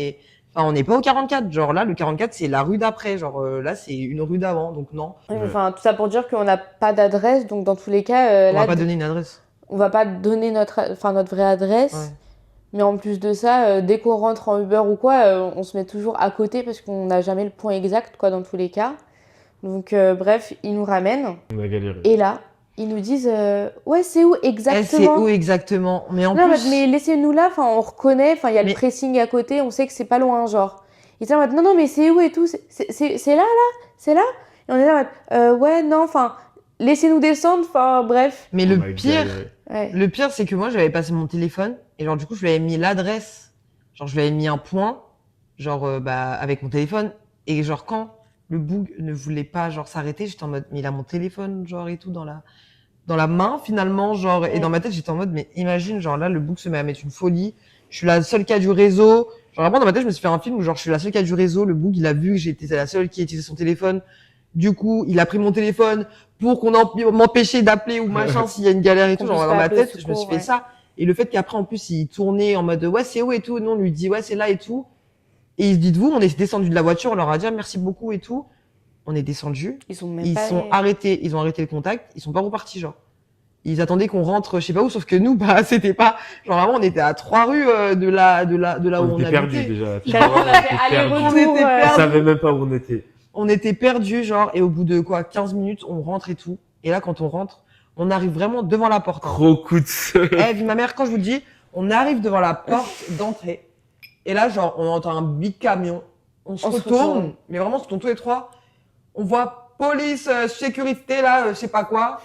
S2: n'est pas au 44. Genre, là, le 44, c'est la rue d'après. Genre, là, c'est une rue d'avant. Donc, non.
S1: Oui, mais enfin, tout ça pour dire qu'on n'a pas d'adresse, donc dans tous les cas,
S2: On
S1: là,
S2: va pas donner une adresse.
S1: on va pas donner notre vraie adresse.
S2: Ouais.
S1: Mais en plus de ça, dès qu'on rentre en Uber ou quoi, on se met toujours à côté parce qu'on n'a jamais le point exact, quoi, dans tous les cas. Donc, bref, ils nous ramènent.
S3: On a galéré.
S1: Et là, ils nous disent ouais, c'est où
S2: Eh,
S1: exactement?
S2: c'est où exactement? Mais en
S1: Non,
S2: plus.
S1: mais laissez-nous là, enfin, on reconnaît, enfin, il y a le
S2: Mais-
S1: pressing à côté, on sait que c'est pas loin, genre. Ils étaient en mode, non, mais c'est où et tout? C'est là? C'est là? Et on est là en mode, ouais, non, enfin, laissez-nous descendre, enfin, bref.
S2: Mais
S3: On
S2: le
S3: a
S2: pire,
S3: galéré.
S1: Ouais.
S2: le pire, c'est que moi, j'avais passé mon téléphone et genre, du coup, je lui avais mis l'adresse. Genre, je lui avais mis un point, genre, avec mon téléphone. Et genre, quand le bug ne voulait pas, genre, s'arrêter, j'étais en mode, mais il a mon téléphone, genre, et tout, dans la main, finalement, genre. Et dans ma tête, j'étais en mode, mais imagine, genre, là, le bug se met à mettre une folie. Je suis la seule qui a du réseau. Genre, vraiment, dans ma tête, je me suis fait un film où, genre, je suis la seule qui a du réseau. Le bug, il a vu que j'étais la seule qui utilisait son téléphone. Du coup, il a pris mon téléphone pour m'empêcher d'appeler ou machin s'il y a une galère et tout.
S1: Qu'on
S2: Genre,
S1: puisse
S2: dans
S1: pas
S2: ma
S1: appeler au
S2: tête, je me suis
S1: secours,
S2: fait
S1: ouais.
S2: ça. Et le fait qu'après, en plus, il tournait en mode, ouais, c'est où et tout. Nous, on lui dit, ouais, c'est là et tout. Et dites-vous, on est descendu de la voiture, on leur a dit, ah, merci beaucoup et tout. On est descendu.
S1: Ils sont même
S2: Ils
S1: pas.
S2: sont arrêtés, ils ont arrêté le contact. Ils sont pas repartis, genre. Ils attendaient qu'on rentre, je sais pas où, sauf que nous, bah, c'était pas, genre, vraiment, on était à 3 rues de là où
S3: On
S2: on
S3: était perdus
S2: habitait.
S3: déjà. Tu
S1: Carrément,
S3: vois,
S1: on a fait
S3: était perdus.
S1: aller-retour.
S2: On était
S3: On
S2: perdus.
S3: savait même pas où on était.
S2: On était perdus, genre, et au bout de quoi, 15 minutes, on rentre et tout. Et là, quand on rentre, on arrive vraiment devant la porte. Hein.
S3: Gros coup de seum.
S2: Eh, vu ma mère, quand je vous le dis, on arrive devant la porte d'entrée. Et là, genre, on entend un big camion. On se retourne, mais vraiment, on se tourne tous les trois. On voit police, sécurité, là, je sais pas quoi.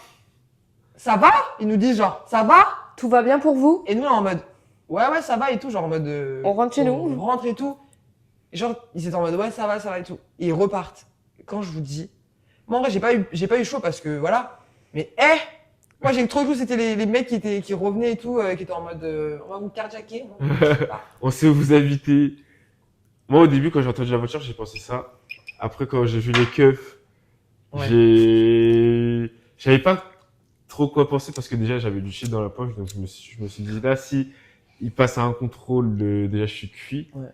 S2: Ça va? Ils nous disent genre, ça va?
S1: Tout va bien pour vous?
S2: Et nous, là, en mode, ouais, ça va et tout, genre en mode.
S1: On rentre chez nous.
S2: On rentre et tout. Et genre, ils étaient en mode, ouais, ça va et tout. Et ils repartent. Quand je vous dis, moi, en vrai, j'ai pas eu chaud parce que, voilà. Mais, moi, j'ai trop cru, c'était les mecs qui revenaient et tout, qui étaient en mode, on va vous carjacker. Je sais pas.
S3: On sait où vous habitez. Moi, au début, quand j'ai entendu la voiture, j'ai pensé ça. Après, quand j'ai vu les keufs,
S2: Ouais.
S3: j'avais pas trop quoi penser parce que déjà, j'avais du shit dans la poche. Donc, je me suis dit, là, si il passe à un contrôle, déjà, je suis cuit.
S2: Ouais.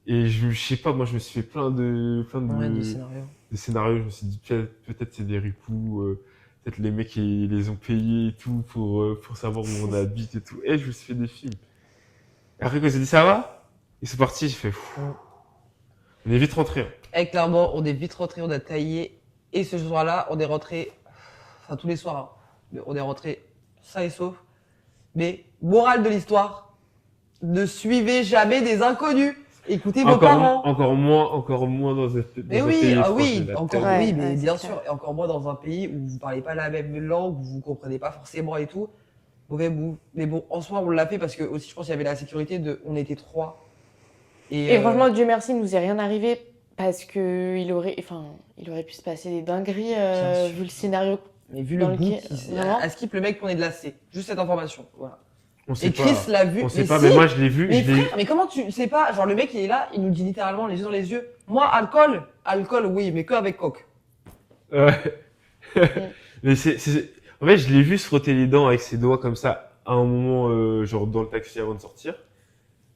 S3: Et je sais pas, moi, je me suis fait plein de
S2: Ouais, de scénario.
S3: de scénarios. Je me suis dit, peut-être c'est des ripoux, peut-être les mecs, ils les ont payés et tout pour savoir où on habite et tout. Et je me suis fait des films. Et après, quand ils ont dit, ça va? Ils sont partis, j'ai fait, pfff.
S2: Ouais.
S3: On est vite rentrés.
S2: Et clairement, on est vite rentré, on a taillé. Et ce soir-là, on est rentré, enfin tous les soirs, hein, on est rentré sain et sauf. Mais morale de l'histoire, ne suivez jamais des inconnus. Écoutez vos parents.
S3: Encore moins dans un
S2: Mais
S3: un
S2: oui,
S3: pays
S2: ah
S3: étranger,
S2: oui,
S3: là,
S2: encore
S3: tellement.
S1: Ouais,
S2: oui, mais
S1: ouais,
S2: bien
S1: c'est
S2: sûr, et encore moins dans un pays où vous parlez pas la même langue, où vous comprenez pas forcément et tout. Mauvais move. Mais bon, en soi, on l'a fait parce que aussi, je pense qu'il y avait la sécurité on était 3.
S1: Et franchement, Dieu merci, il nous est rien arrivé parce que il aurait pu se passer des dingueries
S2: Bien sûr.
S1: vu le scénario.
S2: mais vu
S1: dans
S2: le
S1: le
S2: bout,
S1: qui- vraiment
S2: à skip le mec prenait de la C. Juste cette information. Voilà.
S3: On sait
S2: Et Chris
S3: pas.
S2: l'a vu.
S3: On sait
S2: mais
S3: pas,
S2: si.
S3: mais moi, je l'ai vu.
S2: Mais
S3: je l'ai-
S2: frère, mais comment tu sais pas? Genre le mec il est là, il nous dit littéralement les yeux dans les yeux. Moi alcool oui, mais que avec coke.
S3: Ouais. Mais en fait, je l'ai vu se frotter les dents avec ses doigts comme ça à un moment, genre dans le taxi avant de sortir.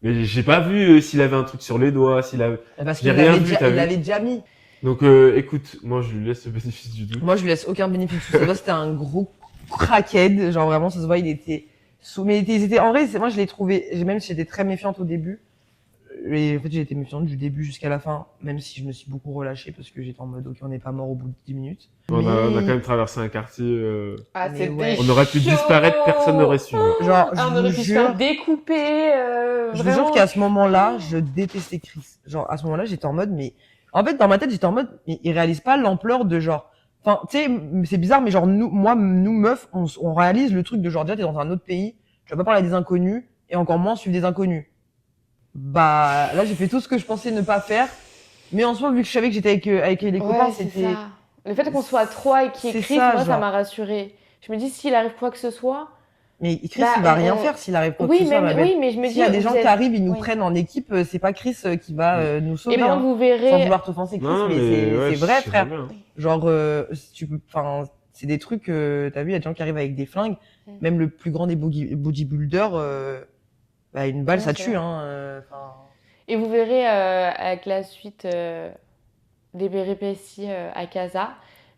S3: Mais j'ai pas vu s'il avait un truc sur les doigts, s'il avait.
S2: Parce
S3: J'ai
S2: qu'il
S3: rien
S2: l'avait
S3: vu,
S2: déjà,
S3: t'as
S2: il
S3: vu
S2: l'avait déjà mis.
S3: Donc, écoute, moi, je lui laisse le bénéfice du doute.
S2: Moi je lui laisse aucun bénéfice. Ça se voit, c'était un gros crackhead. Genre vraiment ça se voit, il était sous. Mais ils étaient en vrai, moi je l'ai trouvé. Même si j'étais très méfiante au début. Et en fait j'ai été méfiante du début jusqu'à la fin, même si je me suis beaucoup relâchée parce que j'étais en mode ok on n'est pas mort au bout de 10 minutes.
S3: On a
S2: Mais-
S3: quand même traversé un quartier.
S1: Ah,
S2: Mais
S1: c'était
S2: ouais.
S3: On aurait pu
S1: chaud.
S3: disparaître, personne n'aurait su.
S2: Genre
S1: Ah, on
S2: je
S1: aurait
S2: vous
S1: pu se faire
S2: jure.
S1: découper.
S2: Je vous
S1: vraiment.
S2: jure qu'à ce moment-là, je détestais Chris. Genre, à ce moment-là, j'étais en mode, mais, en fait, dans ma tête, j'étais en mode, mais il réalise pas l'ampleur de genre, enfin, tu sais, c'est bizarre, mais genre, nous meufs, on réalise le truc de genre, déjà, t'es dans un autre pays, tu vas pas parler à des inconnus, et encore moins suivre des inconnus. Bah, là, j'ai fait tout ce que je pensais ne pas faire, mais en soi, vu que je savais que j'étais avec les copains,
S1: Ouais, c'est
S2: c'était,
S1: ça. Le fait qu'on soit trois et qu'il y ait
S2: C'est
S1: Chris,
S2: ça,
S1: moi, ça
S2: genre.
S1: m'a rassurée. Je me dis, s'il arrive quoi que ce soit,
S2: Mais Chris,
S1: Bah,
S2: il va rien faire s'il arrive quoi que
S1: Oui,
S2: ce soit, ma belle.
S1: oui, mais je me dis.
S2: S'il y a des gens
S1: vous
S2: qui
S1: êtes-
S2: arrivent, ils nous
S1: oui.
S2: prennent en équipe, c'est pas Chris qui va nous
S1: Et
S2: sauver,
S1: par
S2: hein.
S1: contre, vous
S2: Sans
S1: verrez.
S2: vouloir t'offenser, Chris,
S3: Non,
S2: mais
S3: ouais,
S2: c'est
S3: je
S2: vrai,
S3: sais
S2: frère.
S3: bien.
S2: Genre, si tu peux, enfin, c'est des trucs, t'as vu, il y a des gens qui arrivent avec des flingues.
S1: Mm.
S2: Même le plus grand des bodybuilders, bah, une balle,
S1: Non,
S2: ça
S1: c'est
S2: tue,
S1: vrai.
S2: hein. Enfin,
S1: Et vous verrez avec la suite des péripéties à Casa,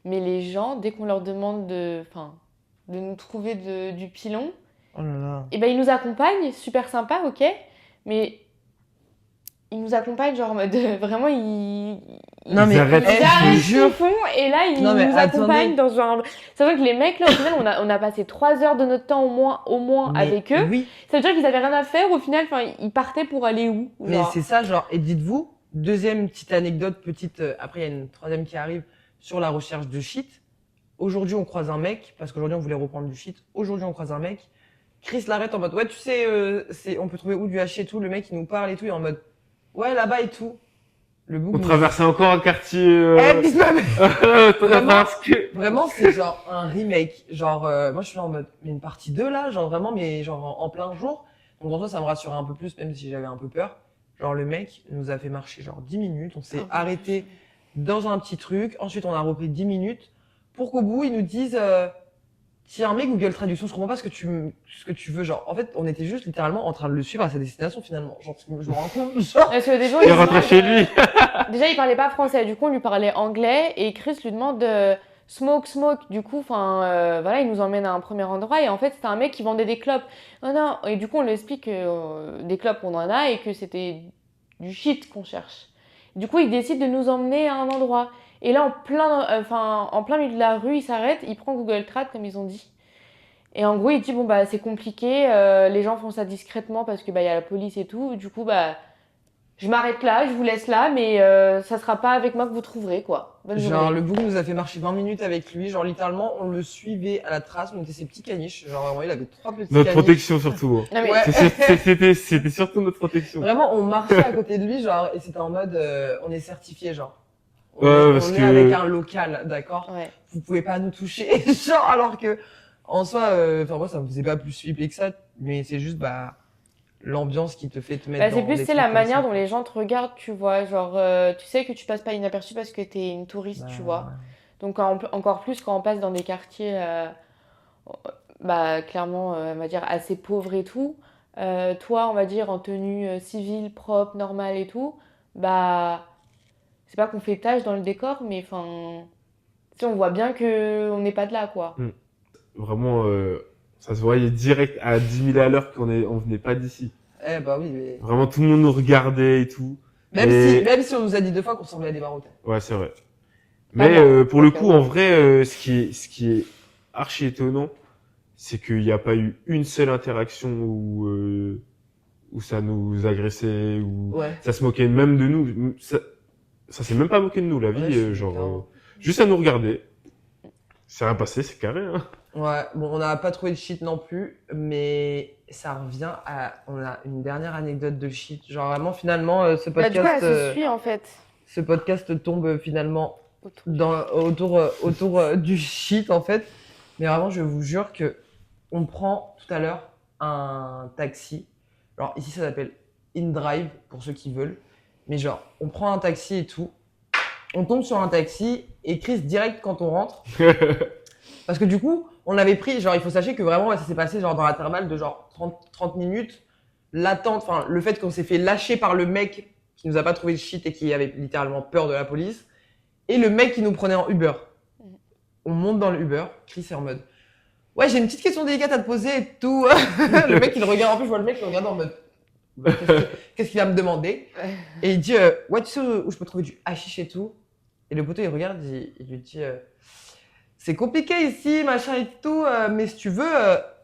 S1: mais les gens, dès qu'on leur demande de nous trouver du pilon,
S2: oh là là.
S1: et ben ils nous accompagnent, super sympa, ok, mais ils nous accompagnent genre en mode vraiment
S2: Non, mais,
S3: arrêtent.
S2: eh,
S1: ils
S2: je
S1: arrêtent
S2: vous
S1: ce qu'ils
S2: jure,
S1: font et là ils
S2: Non, mais
S1: nous accompagnent
S2: attendez.
S1: dans genre. C'est vrai que les mecs là au final on a passé 3 heures de notre temps au moins
S2: mais
S1: avec eux.
S2: oui,
S1: Ça veut dire qu'ils avaient rien à faire au final, enfin ils partaient pour aller où
S2: mais
S1: genre.
S2: c'est ça, genre, et dites-vous, deuxième petite anecdote, après il y a une troisième qui arrive sur la recherche de shit. Aujourd'hui, on croise un mec, parce qu'aujourd'hui, on voulait reprendre du shit. Aujourd'hui, on croise un mec. Chris l'arrête en mode, ouais, tu sais, on peut trouver où du hash et tout. Le mec, il nous parle et tout, il est en mode, ouais, là-bas et tout. Le bouc
S3: On
S2: nous-
S3: traversait encore un quartier.
S2: Eh, dis pas, mais
S3: Parce que.
S2: vraiment, c'est genre un remake. Genre, moi, je suis là en mode, mais une partie 2 là, genre vraiment, mais genre en plein jour. Donc, en soi, ça me rassurait un peu plus, même si j'avais un peu peur. Genre, le mec nous a fait marcher genre 10 minutes. On s'est arrêté dans un petit truc. Ensuite, on a repris 10 minutes pour qu'au bout, ils nous disent, tiens, mais Google Traduction, je comprends pas ce que tu veux. Genre, en fait, on était juste littéralement en train de le suivre à sa destination finalement. Genre, je me rends compte, genre.
S1: Parce qu'au début,
S3: Il est rentré chez lui.
S1: Déjà, il parlait pas français, du coup, on lui parlait anglais et Chris lui demande smoke, smoke. Du coup, voilà, il nous emmène à un premier endroit et en fait, c'était un mec qui vendait des clopes. Non, non, et du coup, on lui explique que des clopes, on en a et que c'était du shit qu'on cherche. Du coup, il décide de nous emmener à un endroit. Et là, en plein milieu de la rue, il s'arrête, il prend Google Trad, comme ils ont dit. Et en gros, il dit, bon, bah, c'est compliqué, les gens font ça discrètement parce que, bah, y a la police et tout. Du coup, bah, je m'arrête là, je vous laisse là, mais ça sera pas avec moi que vous trouverez, quoi. Bonne
S2: Genre,
S1: journée.
S2: le bouc nous a fait marcher 20 minutes avec lui. Genre, littéralement, on le suivait à la trace. On était ses petits caniches. Genre, vraiment, il avait 3 petits
S3: Notre
S2: caniches.
S3: protection surtout. Hein.
S1: Non, mais
S2: Ouais.
S3: C'était surtout notre protection.
S2: Vraiment, on marchait à côté de lui, genre, et c'était en mode, on est certifié, genre. On
S3: Ouais,
S2: est,
S3: parce
S2: on est
S3: que-
S2: avec un local, d'accord?
S1: ouais.
S2: Vous pouvez pas nous toucher. Genre, alors que, en soi, enfin, moi, ça me faisait pas plus flipper que ça, mais c'est juste, bah, l'ambiance qui te fait te mettre
S1: Bah, c'est
S2: dans
S1: plus
S2: des
S1: c'est la
S2: trucs comme
S1: manière
S2: ça.
S1: dont les gens te regardent, tu vois. Genre, tu sais que tu passes pas inaperçu parce que t'es une touriste, tu vois. Donc, encore plus quand on passe dans des quartiers, bah, clairement, on va dire, assez pauvres et tout. Toi, on va dire, en tenue civile, propre, normale et tout, bah, c'est pas qu'on fait tâche dans le décor, mais enfin, tu sais, on voit bien que on n'est pas de là, quoi.
S3: Vraiment, ça se voyait direct à 10 000 à l'heure on venait pas d'ici.
S2: Eh, bah oui, mais...
S3: Vraiment, tout le monde nous regardait et tout.
S2: Même
S3: Et-
S2: si on nous a dit 2 fois qu'on ressemblait à des Marocains.
S3: Ouais, c'est vrai. Mais
S1: bon,
S3: pour le
S1: ok,
S3: coup,
S1: ouais.
S3: en vrai, ce qui est archi étonnant, c'est qu'il n'y a pas eu une seule interaction où ça nous agressait, où
S2: Ouais.
S3: ça se moquait même de nous. Ça s'est même pas moqué de nous, la vie.
S2: Ouais, je suis
S3: genre,
S2: d'accord.
S3: juste à nous regarder. C'est rien passé, c'est carré. Hein.
S2: Ouais, bon, on n'a pas trouvé de shit non plus, mais ça revient à... On a une dernière anecdote de shit. Genre, vraiment, finalement, ce
S1: Bah, du coup,
S2: podcast...
S1: elle se suit, en fait.
S2: ce podcast tombe finalement
S1: Autour.
S2: autour du shit en fait. Mais vraiment, je vous jure que on prend tout à l'heure un taxi. Alors ici, ça s'appelle InDrive pour ceux qui veulent. Mais genre, on prend un taxi et tout. On tombe sur un taxi et Chris direct quand on rentre. Parce que du coup, on avait pris, genre, il faut sachez que vraiment, ça s'est passé genre dans l'intervalle de genre 30 minutes. L'attente, enfin, le fait qu'on s'est fait lâcher par le mec qui nous a pas trouvé de shit et qui avait littéralement peur de la police. Et le mec qui nous prenait en Uber. On monte dans le Uber, Chris est en mode, ouais, j'ai une petite question délicate à te poser et tout. Le mec, il regarde, en plus, je vois le mec qui regarde en mode, qu'est-ce qu'il va me demander? Et il dit, ouais, tu sais où je peux trouver du hashish et tout? Et le poteau, il regarde, il lui dit, c'est compliqué ici, machin et tout, mais si tu veux,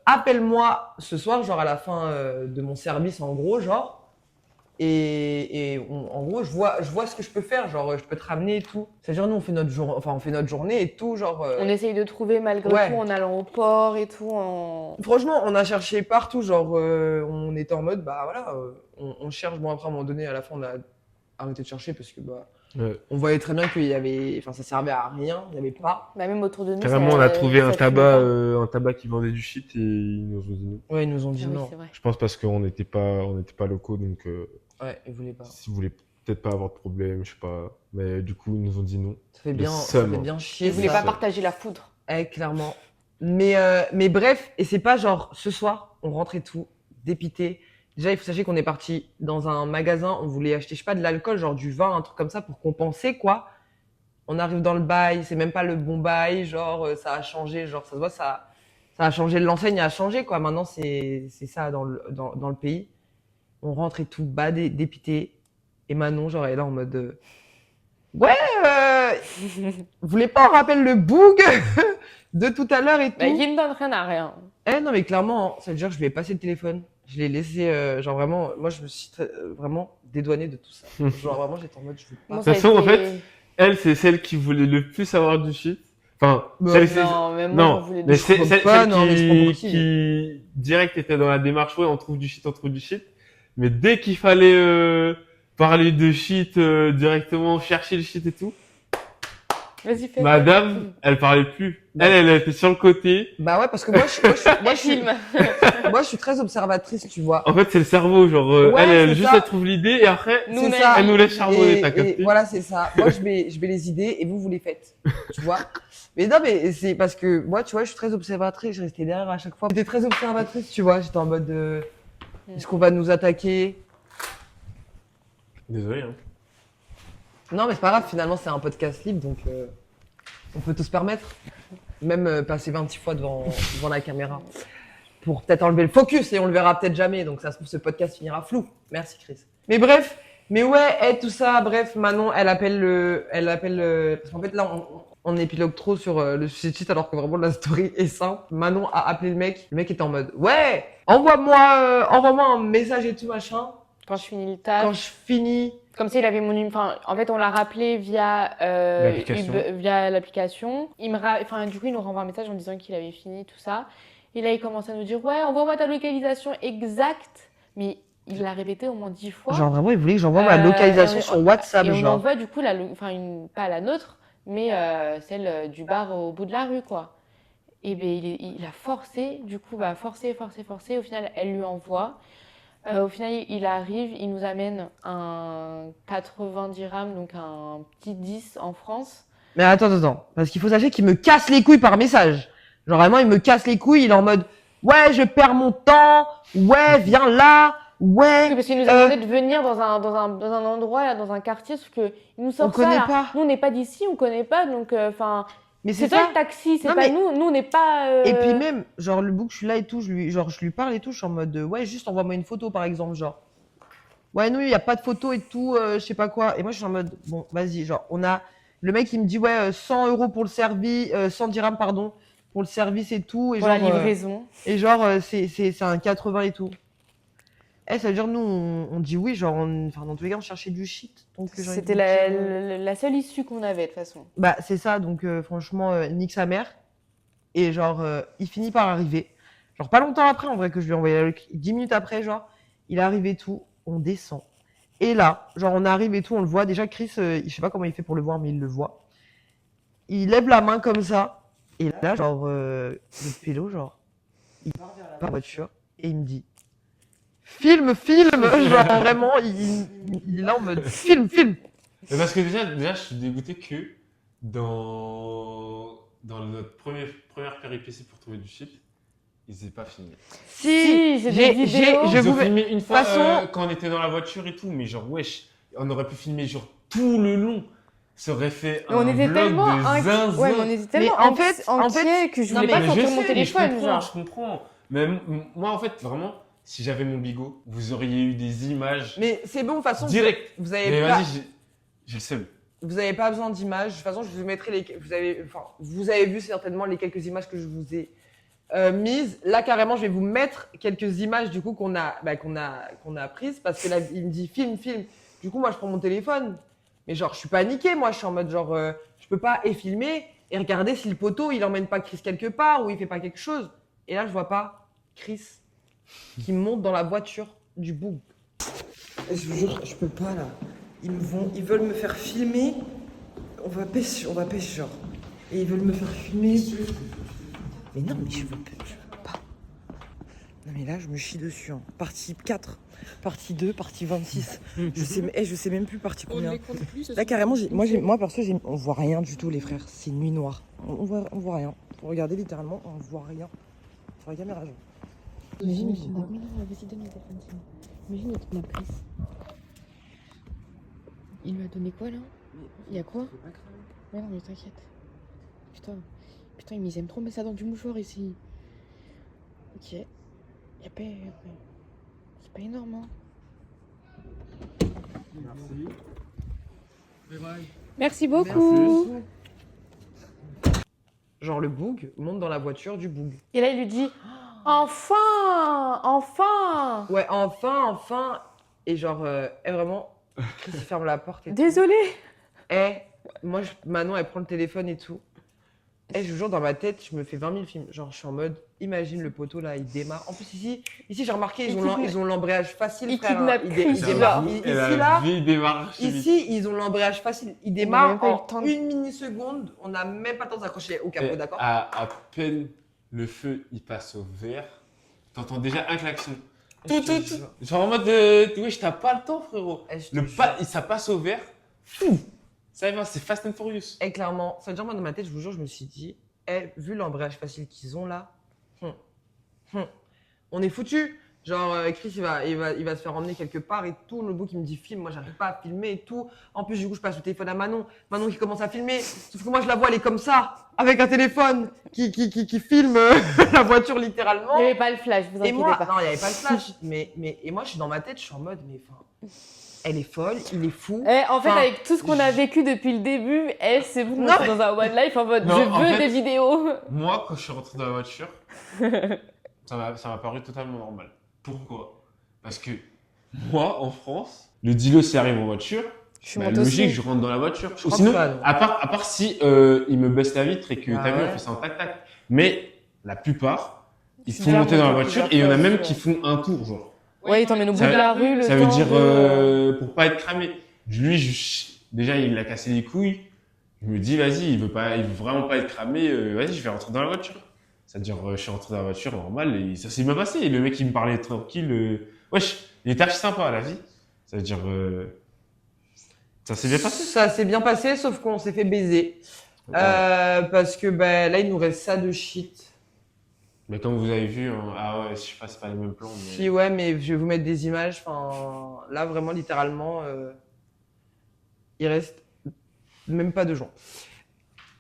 S2: appelle-moi ce soir, genre à la fin de mon service, en gros, genre. En gros, je vois ce que je peux faire, genre, je peux te ramener et tout. C'est-à-dire, nous, on fait notre journée et tout, genre.
S1: On essaye de trouver malgré
S2: Ouais.
S1: tout en allant au port et tout.
S2: Franchement, on a cherché partout, genre, on était en mode, bah voilà, on cherche. Bon, après, à un moment donné, à la fin, on a arrêté de chercher parce que, bah,
S3: Ouais.
S2: On voyait très bien qu'il y avait, enfin ça servait à rien, il n'y avait pas.
S1: Bah, même autour de nous.
S3: Carrément,
S1: ça-
S3: on a trouvé
S1: ça
S3: un
S1: fumait pas.
S3: tabac qui vendait du shit et ils nous ont dit non.
S2: Ouais, ils nous ont dit
S1: Ah oui,
S2: non.
S1: c'est vrai.
S3: Je pense parce qu'on n'était pas locaux, donc
S2: Ouais, ils voulaient pas.
S3: si vous voulez peut-être pas avoir de problème, je sais pas. Mais du coup, ils nous ont dit non.
S2: Ça fait
S3: Le
S2: bien,
S3: seum,
S2: ça fait
S3: hein.
S2: bien chier.
S1: Ils voulaient
S2: ça.
S1: pas partager la foudre.
S2: Clairement. Mais bref, et c'est pas genre ce soir, on rentre et tout, dépité. Déjà, il faut sachez qu'on est parti dans un magasin, on voulait acheter, je sais pas, de l'alcool, genre du vin, un truc comme ça pour compenser, quoi. On arrive dans le bail, c'est même pas le bon bail, genre ça a changé, genre ça se voit, ça a changé, l'enseigne a changé, quoi. Maintenant, c'est ça dans le pays. On rentre et tout, dépité. Et Manon, genre, elle est là en mode. Ouais, vous voulez pas, on rappelle le boug de tout à l'heure et tout.
S1: Bah, qui ne donne rien à rien.
S2: Non, mais clairement, ça veut dire que je lui ai passé le téléphone. Je l'ai laissé, genre vraiment, moi je me suis vraiment dédouanée de tout ça. Genre vraiment, j'étais en mode, je veux pas.
S1: Bon,
S3: De toute façon,
S1: ça a
S3: en
S1: été-
S3: fait, elle, c'est celle qui voulait le plus avoir du shit. Enfin,
S2: Bah,
S1: Non, mais moi, j'en voulais
S3: mais
S1: deux.
S3: c'est
S2: crois
S3: celle
S2: pas, non, mais c'est pas pour qui,
S3: qui direct était dans la démarche, ouais, on trouve du shit. Mais dès qu'il fallait parler de shit directement, chercher le shit et tout,
S1: Vas-y, fais.
S3: madame, elle parlait plus. Elle était sur le côté.
S2: Bah ouais, parce que moi,
S1: Film.
S2: moi, je suis très observatrice, tu vois.
S3: En fait, c'est le cerveau, genre,
S2: Ouais,
S3: elle
S2: c'est
S3: juste,
S2: ça.
S3: elle trouve l'idée et après,
S1: Nous,
S2: C'est
S1: mais-
S2: ça.
S3: elle nous laisse charbonner, t'as
S2: Et
S3: capté?
S2: voilà, c'est ça. Moi, je mets les idées et vous les faites. Tu vois? Mais non, mais c'est parce que moi, tu vois, je suis très observatrice. Je restais derrière à chaque fois. J'étais très observatrice, tu vois. J'étais en mode, est-ce qu'on va nous attaquer?
S3: Désolé, hein.
S2: Non, mais c'est pas grave. Finalement, c'est un podcast libre, donc on peut tout se permettre. Même passer 26 fois devant la caméra. Pour peut-être enlever le focus et on le verra peut-être jamais. Donc ça se trouve, ce podcast finira flou. Merci, Chris. Mais bref, mais ouais, tout ça, bref, Manon, elle appelle parce qu'en fait, là, on épilogue trop sur le sujet de shit alors que vraiment la story est simple. Manon a appelé le mec. Le mec était en mode, ouais, envoie-moi un message et tout, machin.
S1: Quand je finis le taf.
S2: Quand je finis,
S1: Comme ça, il avait mon numéro. Enfin, en fait, on l'a rappelé via
S3: L'application.
S1: via l'application. Enfin, du coup, il nous renvoie un message en disant qu'il avait fini tout ça. Et là, il commence à nous dire, ouais, envoie-moi ta localisation exacte. Mais il l'a répété au moins 10 fois.
S2: genre vraiment, il voulait que j'envoie ma localisation
S1: et
S2: sur WhatsApp,
S1: Et on
S2: genre.
S1: envoie du coup pas la nôtre, mais celle du bar au bout de la rue, quoi. Et ben il a forcé, du coup, forcé. Au final, elle lui envoie. Au final, il arrive, il nous amène un 80 dirhams, donc un petit 10 en France.
S2: Mais attends, parce qu'il faut sachez qu'il me casse les couilles par message. Genre vraiment, il me casse les couilles, il est en mode, ouais, je perds mon temps, ouais, viens là, ouais.
S1: Oui, parce qu'il nous a demandé de venir dans un endroit, là, dans un quartier, sauf que il nous sort
S2: On
S1: ça,
S2: connaît
S1: là.
S2: pas.
S1: Nous, on n'est pas d'ici, on connaît pas, donc enfin.
S2: Mais
S1: C'est
S2: c'est
S1: toi
S2: ça.
S1: le taxi, c'est
S2: Non,
S1: pas
S2: mais-
S1: nous. Nous, on n'est pas.
S2: Et puis même, genre le book, je suis là et tout, je lui parle et tout, je suis en mode, ouais, juste envoie-moi une photo par exemple, genre. Ouais, nous, il n'y a pas de photo et tout, je sais pas quoi. Et moi, je suis en mode, bon, vas-y, genre, le mec, il me dit, ouais, 100 € pour le service, 100 dirhams, pardon, pour le service et tout. Et
S1: pour la
S2: genre,
S1: livraison.
S2: c'est un 80 et tout. Ça veut dire, nous, on dit oui, genre, enfin, dans tous les cas, on cherchait du shit. Donc, j'ai envie de
S1: C'était
S2: vous dire,
S1: la seule issue qu'on avait, de toute façon.
S2: Bah, c'est ça, donc franchement, nique sa mère. Et genre, il finit par arriver. Genre, pas longtemps après, en vrai, que je lui ai envoyé 10 minutes après, genre, il arrive et tout, on descend. Et là, genre, on arrive et tout, on le voit. Déjà, Chris, je sais pas comment il fait pour le voir, mais il le voit. Il lève la main comme ça. Et là, genre, le pélo, genre, il part vers la voiture et il me dit filme, genre vraiment, il est là en mode film.
S3: Mais parce que déjà, je suis dégoûté que dans notre première péripétie pour trouver du shit, ils n'aient pas filmé.
S1: Si, j'ai des vidéos.
S2: je
S3: Ils
S2: vous
S3: ont filmé une fois
S2: façon-
S3: quand on était dans la voiture et tout, mais genre, wesh, on aurait pu filmer genre tout le long. Ça aurait fait
S1: Mais
S3: un
S1: on était
S3: vlog
S1: tellement
S3: de zinzin.
S1: Ouais, mais on était tellement
S2: en fait,
S1: inquiets que je
S2: non,
S1: voulais
S2: mais
S1: pas
S3: Mais
S1: sortir
S3: je
S1: mon
S3: sais,
S1: téléphone,
S3: mais
S1: genre.
S3: je comprends. Mais moi, en fait, vraiment, si j'avais mon bigot, vous auriez eu des images
S2: Mais c'est bon, de toute façon,
S3: directes.
S2: vous
S3: Mais
S2: avez pas,
S3: vas-y, j'ai le seum.
S2: vous avez pas besoin d'images. De toute façon, je vous mettrai vous avez vu certainement les quelques images que je vous ai mises. Là, carrément, je vais vous mettre quelques images du coup qu'on a prises parce que là, il me dit film. Du coup, moi, je prends mon téléphone. Mais genre, je suis paniquée. Moi, je suis en mode genre, je peux pas filmer et regarder si le poteau, il emmène pas Chris quelque part ou il fait pas quelque chose. Et là, je vois pas Chris qui monte dans la voiture du boug. Je vous jure, je peux pas là. Ils veulent me faire filmer. On va pêcher genre. Et ils veulent me faire filmer. Mais non, mais je veux pas. Non mais là, je me chie dessus. Hein. Partie 4, partie 2, partie 26. Je sais même plus partie
S4: On
S2: combien.
S4: ne les compte plus.
S2: Là carrément, moi perso, on voit rien du tout les frères. C'est une nuit noire. On voit rien. Pour regarder littéralement, on voit rien. Sur la caméra, genre.
S1: Imagine, vas-y, donne le téléphone. Imagine, il m'a prise. Il m'a donné quoi là? Il y a quoi? Ouais, non, mais t'inquiète. Putain, ils aiment trop mettre ça dans du mouchoir ici. Ok. Y'a pas. C'est pas énorme, hein. Merci beaucoup.
S2: Genre le boug monte dans la voiture du boug.
S1: Et là, il lui dit Enfin.
S2: Ouais, enfin. Et genre, vraiment, Chris il ferme la porte et tout.
S1: Désolée.
S2: Moi, Manon, elle prend le téléphone et tout. Je vous jure, dans ma tête, je me fais 20 000 films. Genre, je suis en mode, imagine le poteau là, il démarre. En plus, ici j'ai remarqué, ils ont l'embrayage facile,
S1: Il
S2: frère.
S1: kidnappe
S2: Ils
S1: Chris.
S2: démarrent.
S3: Il démarre.
S2: Ici, ils ont l'embrayage facile. Ils
S1: On a
S2: démarrent
S1: même pas eu
S2: en
S1: le temps de-
S2: 1 milliseconde. On n'a même pas le temps de s'accrocher au capot, d'accord?
S3: À peine le feu il passe au vert, t'entends déjà un klaxon. Tout. Genre en mode wesh, t'as pas le temps, frérot. Ça passe au vert. Fou. Ça va, c'est Fast and Furious.
S2: Et clairement, ça veut dire, moi, dans ma tête, je vous jure, je me suis dit, vu l'embrayage facile qu'ils ont là, on est foutu. Genre, Chris, il va se faire emmener quelque part et tout. Le bout qui me dit filme, moi, j'arrive pas à filmer et tout. En plus, du coup, je passe le téléphone à Manon. Manon qui commence à filmer. Sauf que moi, je la vois, elle est comme ça, avec un téléphone qui filme la voiture littéralement.
S1: Il n'y avait pas le flash, vous
S2: Et
S1: inquiétez
S2: moi,
S1: pas.
S2: non, il n'y avait pas le flash. Et moi, je suis dans ma tête, je suis en mode, mais enfin, elle est folle, il est fou.
S1: En fait,
S2: Enfin,
S1: avec tout ce qu'on a vécu depuis le début, c'est bon,
S2: Non,
S1: on est dans un one life en mode
S3: Non,
S1: je
S3: en
S1: veux
S3: fait-
S1: des vidéos.
S3: Moi, quand je suis rentré dans la voiture, ça m'a paru totalement normal. Pourquoi? Parce que moi, en France, le dealer s'y arrive en voiture.
S1: Je suis
S3: Bah,
S1: montée
S3: logique,
S1: aussi.
S3: je rentre dans la voiture. Ou
S2: crois
S3: sinon,
S2: que ça-
S3: à part si il me baisse la vitre et que
S2: Ah
S3: t'as vu,
S2: ouais.
S3: on fait ça en tac-tac. Mais la plupart, ils
S1: Je suis
S3: font
S1: déjà
S3: monter dans la
S1: montée
S3: voiture et
S1: plusieurs
S3: il y en a
S1: fois
S3: même
S1: aussi,
S3: qui font un tour, genre.
S1: Ouais, il t'emmène au bout
S3: Ça
S1: de
S3: veut-
S1: la rue, le
S3: Ça veut
S1: temps
S3: dire,
S1: de-
S3: pour pas être cramé. Lui, déjà, il a cassé les couilles. Je me dis, vas-y, il veut vraiment pas être cramé. Vas-y, je vais rentrer dans la voiture. C'est-à-dire, je suis rentré dans la voiture normal et ça s'est bien passé. Et le mec, il me parlait tranquille. Wesh, il était archi sympa, la vie. Ça veut dire, ça s'est bien passé.
S2: Ça s'est bien passé, sauf qu'on s'est fait baiser.
S3: Ouais.
S2: Parce que là, il nous reste ça de shit.
S3: Mais comme vous avez vu, hein, ah ouais, je sais pas, c'est pas les mêmes plans. Mais...
S2: Si, ouais, mais je vais vous mettre des images. Enfin, là, vraiment, littéralement, il reste même pas 2 jours.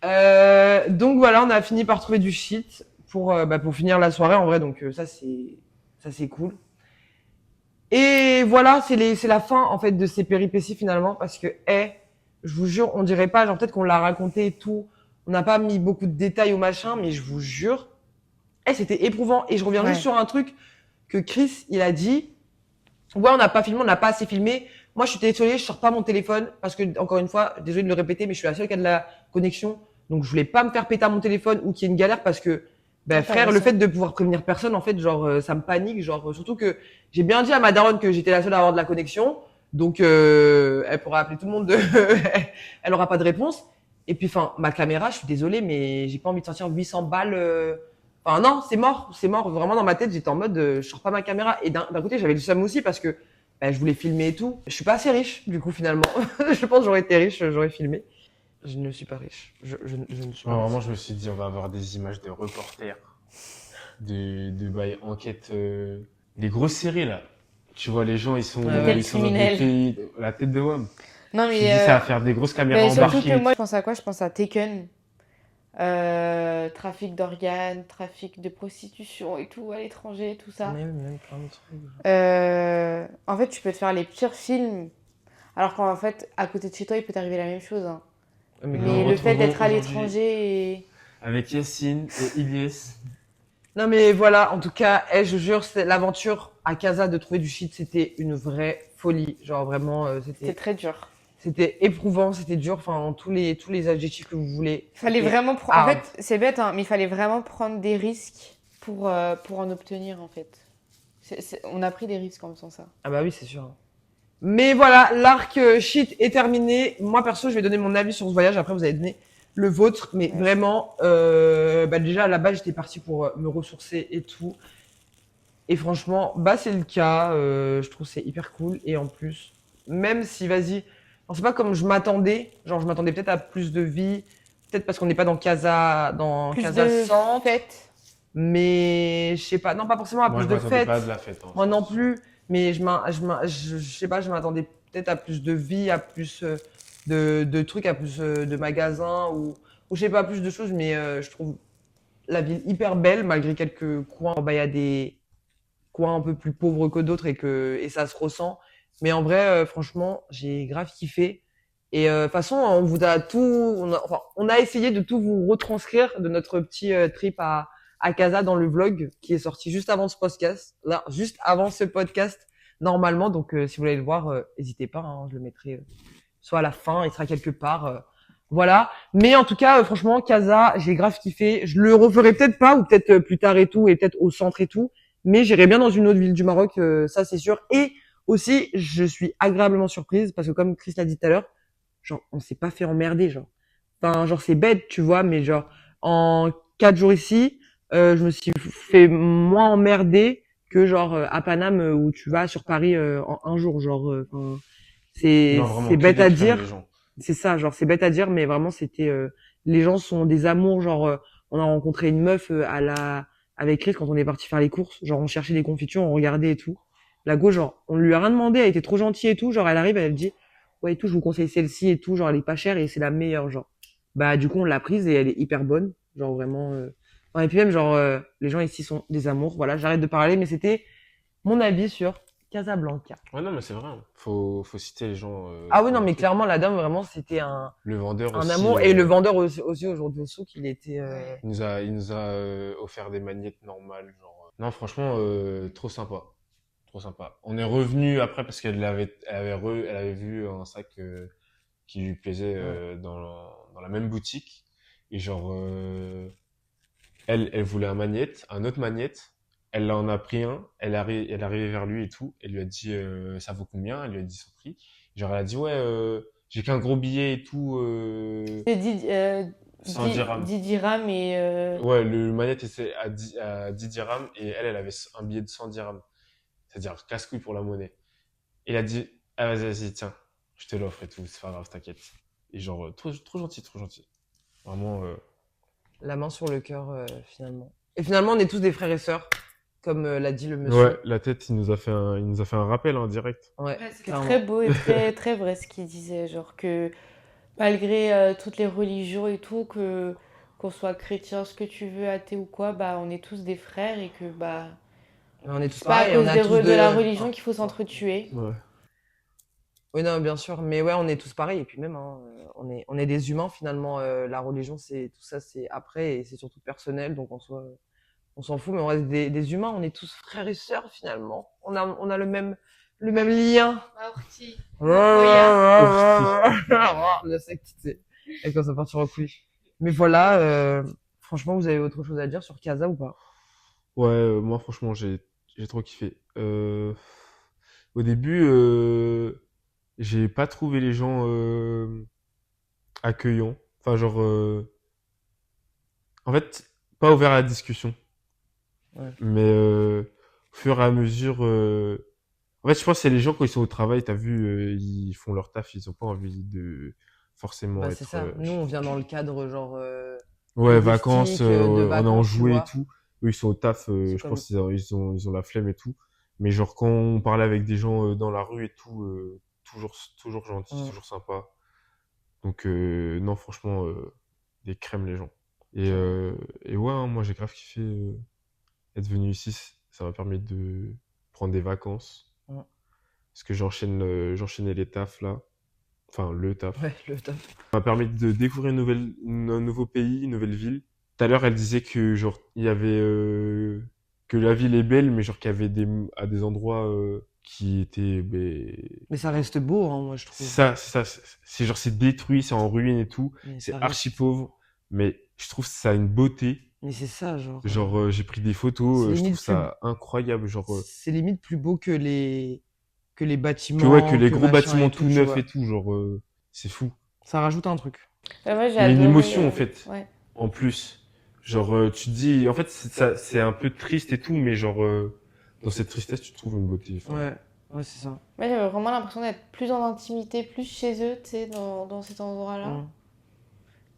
S2: Donc voilà, on a fini par trouver du shit pour finir la soirée en vrai. Donc ça c'est cool. Et voilà, c'est la fin en fait de ces péripéties finalement parce que je vous jure, on dirait pas, genre peut-être qu'on l'a raconté et tout. On n'a pas mis beaucoup de détails au machin, mais je vous jure, c'était éprouvant. Et je reviens juste sur un truc que Chris, il a dit. Ouais, on n'a pas filmé, on n'a pas assez filmé. Moi, je suis désolée, je sors pas mon téléphone parce que, encore une fois, désolé de le répéter, mais je suis la seule qui a de la connexion. Donc, je voulais pas me faire péter à mon téléphone ou qu'il y ait une galère parce que, frère, le fait de pouvoir prévenir personne, en fait, genre, ça me panique. Genre, surtout que j'ai bien dit à ma daronne que j'étais la seule à avoir de la connexion. Donc, elle pourra appeler tout le monde. Elle aura pas de réponse. Et puis, enfin, ma caméra, je suis désolée, mais j'ai pas envie de sortir 800 balles. Enfin, non, c'est mort. Vraiment, dans ma tête, j'étais en mode, je sors pas ma caméra. Et d'un côté, j'avais le seum aussi parce que, je voulais filmer et tout. Je suis pas assez riche, du coup, finalement. Je pense que j'aurais été riche, j'aurais filmé. Je ne suis pas riche. Je ne suis pas riche.
S3: Vraiment, je me suis dit, on va avoir des images de reporters, de enquêtes, des grosses séries là. Tu vois, les gens, ils sont dans des pays, la tête de WAM.
S1: Non, mais.
S3: Je me dis, ça va faire des grosses caméras
S1: Mais surtout
S3: embarquées.
S1: que moi, je pense à quoi? Je pense à Taken. Trafic d'organes, trafic de prostitution et tout à l'étranger, tout ça.
S2: Même plein de trucs.
S1: En fait, tu peux te faire les pires films, alors qu'en fait, à côté de chez toi, il peut t'arriver la même chose. Hein.
S2: Mais
S1: Mais le fait d'être à
S3: aujourd'hui-
S1: l'étranger et...
S3: Avec Yacine et Ilyes.
S2: Non, mais voilà, en tout cas, je jure, l'aventure à Casa de trouver du shit, c'était une vraie folie. Genre, vraiment,
S1: C'était très dur.
S2: c'était éprouvant, c'était dur, enfin, tous les adjectifs que vous voulez.
S1: Il fallait
S2: C'était
S1: vraiment prendre... En
S2: hard.
S1: fait, c'est bête, hein, mais il fallait vraiment prendre des risques pour en obtenir, en fait. On a pris des risques en faisant ça.
S2: Ah bah oui, c'est sûr. Mais voilà, l'arc shit est terminé. Moi, perso, je vais donner mon avis sur ce voyage. Après, vous allez donner le vôtre. Mais
S1: Ouais.
S2: vraiment, déjà, à la base, j'étais partie pour me ressourcer et tout. Et franchement, bah, c'est le cas. Je trouve que c'est hyper cool. Et en plus, même si, vas-y, c'est pas comme je m'attendais. Genre, je m'attendais peut-être à plus de vie. Peut-être parce qu'on n'est pas dans
S1: Plus
S2: Casa
S1: de
S2: Centre.
S1: fêtes.
S2: Mais je sais pas. Non, pas forcément à
S3: Moi,
S2: plus
S3: je
S2: de
S3: m'attendais
S2: fêtes.
S3: pas à de la fête. Hein,
S2: Moi non plus. Mais je sais pas, je m'attendais peut-être à plus de vie, à plus de trucs, à plus de magasins ou je sais pas, plus de choses. Mais je trouve la ville hyper belle malgré quelques coins. Bah, il y a des coins un peu plus pauvres que d'autres et ça se ressent. Mais en vrai, franchement, j'ai grave kiffé. Et de toute façon, on vous a enfin, on a essayé de tout vous retranscrire de notre petit trip à Casa dans le vlog qui est sorti juste avant ce podcast. Là, juste avant ce podcast, normalement. Donc, si vous voulez le voir, n'hésitez pas. Hein, je le mettrai soit à la fin, il sera quelque part. Voilà. Mais en tout cas, franchement, Casa, j'ai grave kiffé. Je le referai peut-être pas ou peut-être plus tard et tout, et peut-être au centre et tout. Mais j'irai bien dans une autre ville du Maroc, ça c'est sûr. Et aussi, je suis agréablement surprise parce que comme Chris l'a dit tout à l'heure, genre on s'est pas fait emmerder, genre. Enfin, genre c'est bête, tu vois, mais genre en 4 jours ici, je me suis fait moins emmerder que genre à Paname où tu vas sur Paris en un jour, genre. Enfin, c'est
S3: Non, vraiment,
S2: c'est
S3: que
S2: bête
S3: des
S2: à
S3: crèmes,
S2: dire.
S3: les gens.
S2: C'est ça, genre c'est bête à dire, mais vraiment c'était les gens sont des amours, genre on a rencontré une meuf avec Chris quand on est parti faire les courses, genre on cherchait des confitures, on regardait et tout. La go, genre on lui a rien demandé, elle était trop gentille et tout, genre elle arrive, elle dit ouais et tout, je vous conseille celle-ci et tout, genre elle est pas chère et c'est la meilleure, genre. Bah du coup on l'a prise et elle est hyper bonne, genre vraiment. Ouais, et puis même genre les gens ici sont des amours, voilà, j'arrête de parler, mais c'était mon avis sur Casablanca.
S3: Ouais, non, mais c'est vrai. Hein. Faut citer les gens.
S2: Ah oui
S3: pour
S2: non
S3: leur
S2: mais
S3: truc.
S2: clairement la dame vraiment c'était
S3: Le vendeur
S2: un
S3: aussi.
S2: amour et le vendeur aussi aujourd'hui au souk il était
S3: Il nous a offert des magnettes normales. Genre. Non, franchement, trop sympa. Trop sympa. On est revenu après parce elle avait vu un sac qui lui plaisait dans la même boutique. Et genre, elle voulait un autre magnette. Elle en a pris un. Elle est arrivée vers lui et tout. Elle lui a dit, ça vaut combien? Elle lui a dit son prix. Genre, elle a dit, ouais, j'ai qu'un gros billet et tout,
S1: C'est
S3: 100 dirhams.
S1: 10 dirhams et
S3: Ouais, le manette était à 10 dirhams et elle avait un billet de 100 dirhams. C'est-à-dire casse-couille pour la monnaie. Et il a dit, ah vas-y, tiens, je te l'offre et tout, c'est pas grave, t'inquiète. Et genre, trop, trop gentil, trop gentil. Vraiment,
S2: la main sur le cœur finalement. Et finalement on est tous des frères et sœurs comme l'a dit le
S3: ouais,
S2: monsieur.
S3: la tête, il nous a fait un rappel, hein, direct.
S2: Ouais,
S1: c'est
S2: clairement.
S1: très beau et très, très vrai ce qu'il disait. Genre que malgré toutes les religions et tout, qu'on soit chrétien, ce que tu veux, athée ou quoi, bah on est tous des frères et que bah
S2: On est tous
S1: c'est pas à
S2: pareils,
S1: cause
S2: on a tous
S1: de la religion qu'il faut s'entretuer.
S3: Ouais.
S2: Oui non bien sûr, mais ouais on est tous pareils et puis même hein, on est des humains finalement. La religion c'est tout ça c'est après et c'est surtout personnel donc en soi on s'en fout mais on reste des humains, on est tous frères et sœurs finalement. On a le même lien. Le secte, tu sais. Et quand ça partira en couille. Mais voilà, franchement, vous avez autre chose à dire sur Casa ou pas?
S3: Ouais, moi, franchement, j'ai trop kiffé. Au début, j'ai pas trouvé les gens accueillants. Enfin, genre, en fait, pas ouvert à la discussion.
S2: Ouais.
S3: Mais au fur et à mesure, en fait, je pense que c'est les gens quand ils sont au travail, t'as vu, ils font leur taf, ils ont pas envie de forcément
S2: Bah,
S3: être.
S2: c'est ça. Nous, on vient dans le cadre genre
S3: Ouais,
S2: touristique,
S3: vacances,
S2: de
S3: on est en
S2: vacances, tu
S3: jouet et
S2: vois.
S3: tout. Eux, ils sont au taf,
S2: C'est
S3: je
S2: comme-
S3: pense qu'ils ont la flemme et tout. Mais genre, quand on parlait avec des gens dans la rue et tout, toujours gentil,
S2: Mm.
S3: toujours sympa. Donc, non, franchement, des crèmes, les gens. Et ouais, hein, moi, j'ai grave kiffé être venu ici. Ça m'a permis de prendre des vacances.
S2: Mm.
S3: Parce que j'enchaînais les tafs, là. Enfin, le taf.
S2: Ouais, le top.
S3: Ça m'a permis de découvrir un nouveau pays, une nouvelle ville. Tout à l'heure, elle disait que genre il y avait que la ville est belle, mais genre qu'il y avait à des endroits qui étaient
S2: Mais ça reste beau, hein, moi, je trouve.
S3: c'est ça, c'est genre c'est détruit, c'est en ruine et tout,
S2: Mais
S3: c'est
S2: ça reste-
S3: archi pauvre, mais je trouve que ça a une beauté.
S2: Mais c'est ça, genre.
S3: Genre j'ai pris des photos,
S2: C'est
S3: je
S2: limite
S3: trouve ça incroyable, genre
S2: C'est limite plus beau que les que les bâtiments.
S3: Que les gros
S2: machin
S3: bâtiments
S2: et
S3: tout
S2: tu
S3: neufs
S2: vois.
S3: et tout, genre, c'est fou.
S2: Ça rajoute un truc.
S1: Moi, j'ai
S3: Il y a une
S1: adoré,
S3: émotion, en fait.
S1: Ouais.
S3: En plus. Genre, tu te dis, en fait, c'est un peu triste et tout, mais genre, dans cette tristesse, tu trouves une beauté. Enfin,
S2: Ouais, c'est ça.
S1: Moi, j'avais vraiment l'impression d'être plus en intimité, plus chez eux, tu sais, dans cet endroit-là.
S2: Mm.